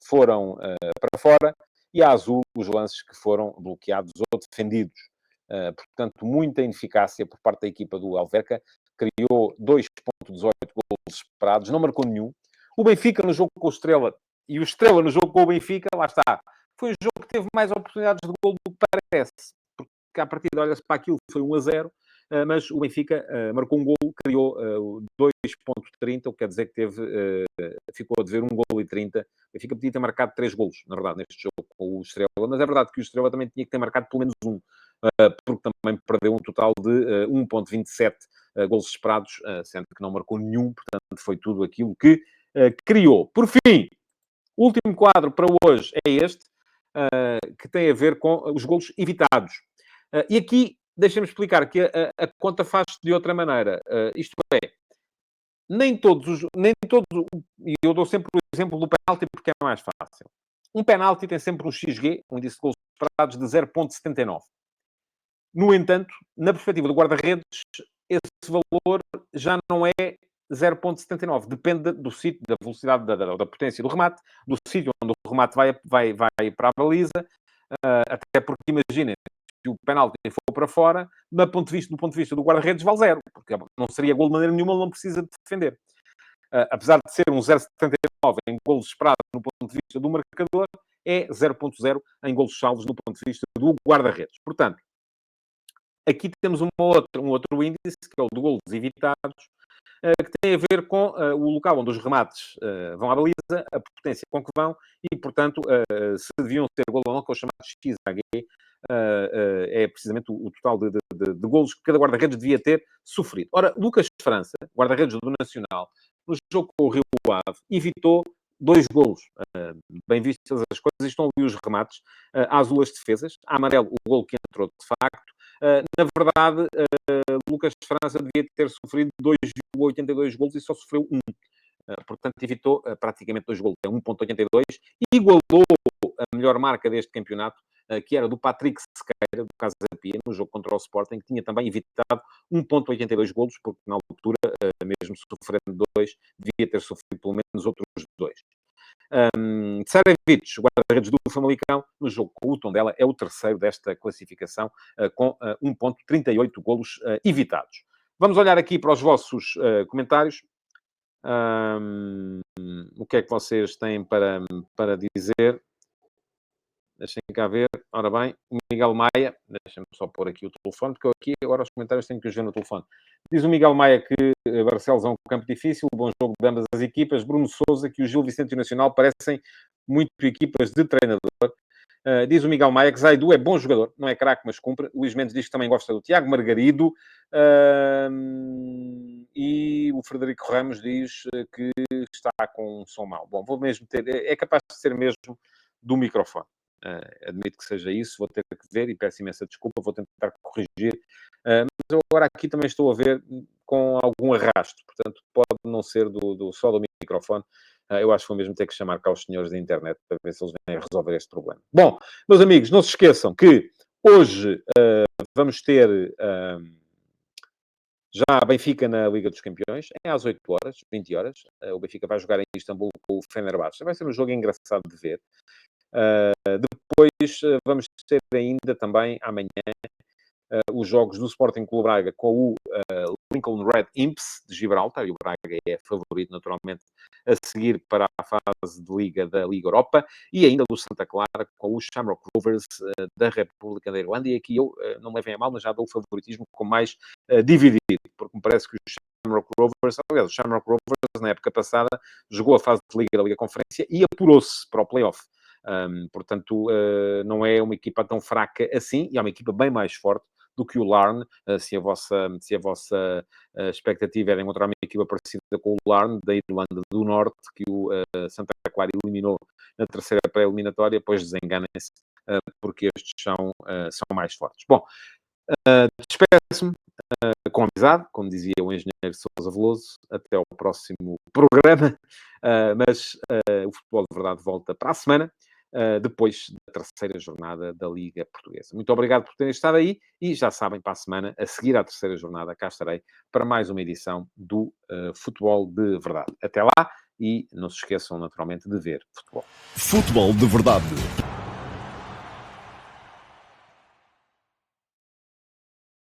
foram para fora e a azul os lances que foram bloqueados ou defendidos. Portanto, muita ineficácia por parte da equipa do Alverca. Criou 2,18 golos esperados, não marcou nenhum. O Benfica no jogo com o Estrela e o Estrela no jogo com o Benfica, lá está. Foi o jogo que teve mais oportunidades de golo do que parece. Porque à partida, olha-se para aquilo, foi 1-0, mas o Benfica marcou um golo, criou 2,30, o que quer dizer que ficou a dever 1 golo e 30. O Benfica podia ter marcado 3 golos, na verdade, neste jogo com o Estrela, mas é verdade que o Estrela também tinha que ter marcado pelo menos um, porque também perdeu um total de 1,27 golos esperados, sendo que não marcou nenhum, portanto foi tudo aquilo que criou. Por fim, o último quadro para hoje é este, que tem a ver com os golos evitados. E aqui, deixa-me explicar que a conta faz-se de outra maneira. Isto é, e eu dou sempre o exemplo do penalti porque é mais fácil. Um penalti tem sempre um XG, um índice de golos esperados de 0,79. No entanto, na perspectiva do guarda-redes, esse valor já não é 0,79. Depende do sítio, da velocidade, da potência do remate, do sítio onde o remate vai para a baliza, até porque, imaginem, se o penalti for para fora, do ponto de vista do guarda-redes, vale 0, porque não seria gol de maneira nenhuma, ele não precisa de defender. Apesar de ser um 0,79 em golos esperados no ponto de vista do marcador, é 0,0 em golos salvos no ponto de vista do guarda-redes. Portanto, aqui temos um outro índice, que é o de golos evitados, que tem a ver com o local onde os remates vão à baliza, a potência com que vão e, portanto, se deviam ser golo ou não, que é o chamado XAG, é precisamente o total de golos que cada guarda-redes devia ter sofrido. Ora, Lucas França, guarda-redes do Nacional, no jogo com o Rio Ave, evitou 2 golos. Bem vistas as coisas, estão ali os remates, a azul as defesas, a amarelo o golo que entrou de facto. Na verdade, Lucas França devia ter sofrido 2,82 golos e só sofreu 1. Portanto, evitou praticamente 2 golos. É 1,82. Igualou a melhor marca deste campeonato, que era do Patrick Sequeira, do Casa Pia, no jogo contra o Sporting, que tinha também evitado 1,82 golos, porque na altura, mesmo sofrendo 2, devia ter sofrido pelo menos outros 2. Tsarevic, guarda-redes do Famalicão, no jogo com o Tondela, é o terceiro desta classificação, com 1,38 golos evitados. Vamos olhar aqui para os vossos comentários. O que é que vocês têm para dizer? Deixem cá ver. Ora bem, o Miguel Maia, deixem-me só pôr aqui o telefone, porque eu aqui agora os comentários tenho que os ver no telefone. Diz o Miguel Maia que Barcelos é um campo difícil, bom jogo de ambas as equipas. Bruno Sousa que o Gil Vicente e o Nacional parecem muito equipas de treinador. Diz o Miguel Maia que Zaidu é bom jogador, não é craque, mas cumpre. Luís Mendes diz que também gosta do Tiago Margarido. E o Frederico Ramos diz que está com um som mau. Bom, vou mesmo ter... É capaz de ser mesmo do microfone. Admito que seja isso, vou ter que ver e peço imensa desculpa, vou tentar corrigir. Mas eu agora aqui também estou a ver com algum arrasto, portanto pode não ser só do microfone. Eu acho que vou mesmo ter que chamar cá os senhores da internet para ver se eles vêm resolver este problema. Bom, meus amigos, não se esqueçam que hoje vamos ter já a Benfica na Liga dos Campeões, é às 8 horas, 20 horas. O Benfica vai jogar em Istambul com o Fenerbahçe. Vai ser um jogo engraçado de ver. Depois vamos ter ainda também amanhã os jogos do Sporting Clube Braga com o Lincoln Red Imps de Gibraltar, e o Braga é favorito naturalmente a seguir para a fase de Liga da Liga Europa, e ainda do Santa Clara com o Shamrock Rovers da República da Irlanda, e aqui eu não me levem a mal, mas já dou o favoritismo com mais dividido, porque me parece que o Shamrock Rovers, aliás, o Shamrock Rovers na época passada jogou a fase de Liga da Liga Conferência e apurou-se para o play-off. Portanto, não é uma equipa tão fraca assim, e é uma equipa bem mais forte do que o Larne. Se a vossa expectativa era encontrar uma equipa parecida com o Larne, da Irlanda do Norte, que o Santa Clara eliminou na terceira pré-eliminatória, pois desenganem-se, porque estes são mais fortes. Bom, despeço-me com amizade, como dizia o engenheiro Sousa Veloso, até ao próximo programa, mas o Futebol de Verdade volta para a semana, depois da terceira jornada da Liga Portuguesa. Muito obrigado por terem estado aí e já sabem, para a semana, a seguir à terceira jornada, cá estarei para mais uma edição do Futebol de Verdade. Até lá e não se esqueçam, naturalmente, de ver futebol. Futebol de Verdade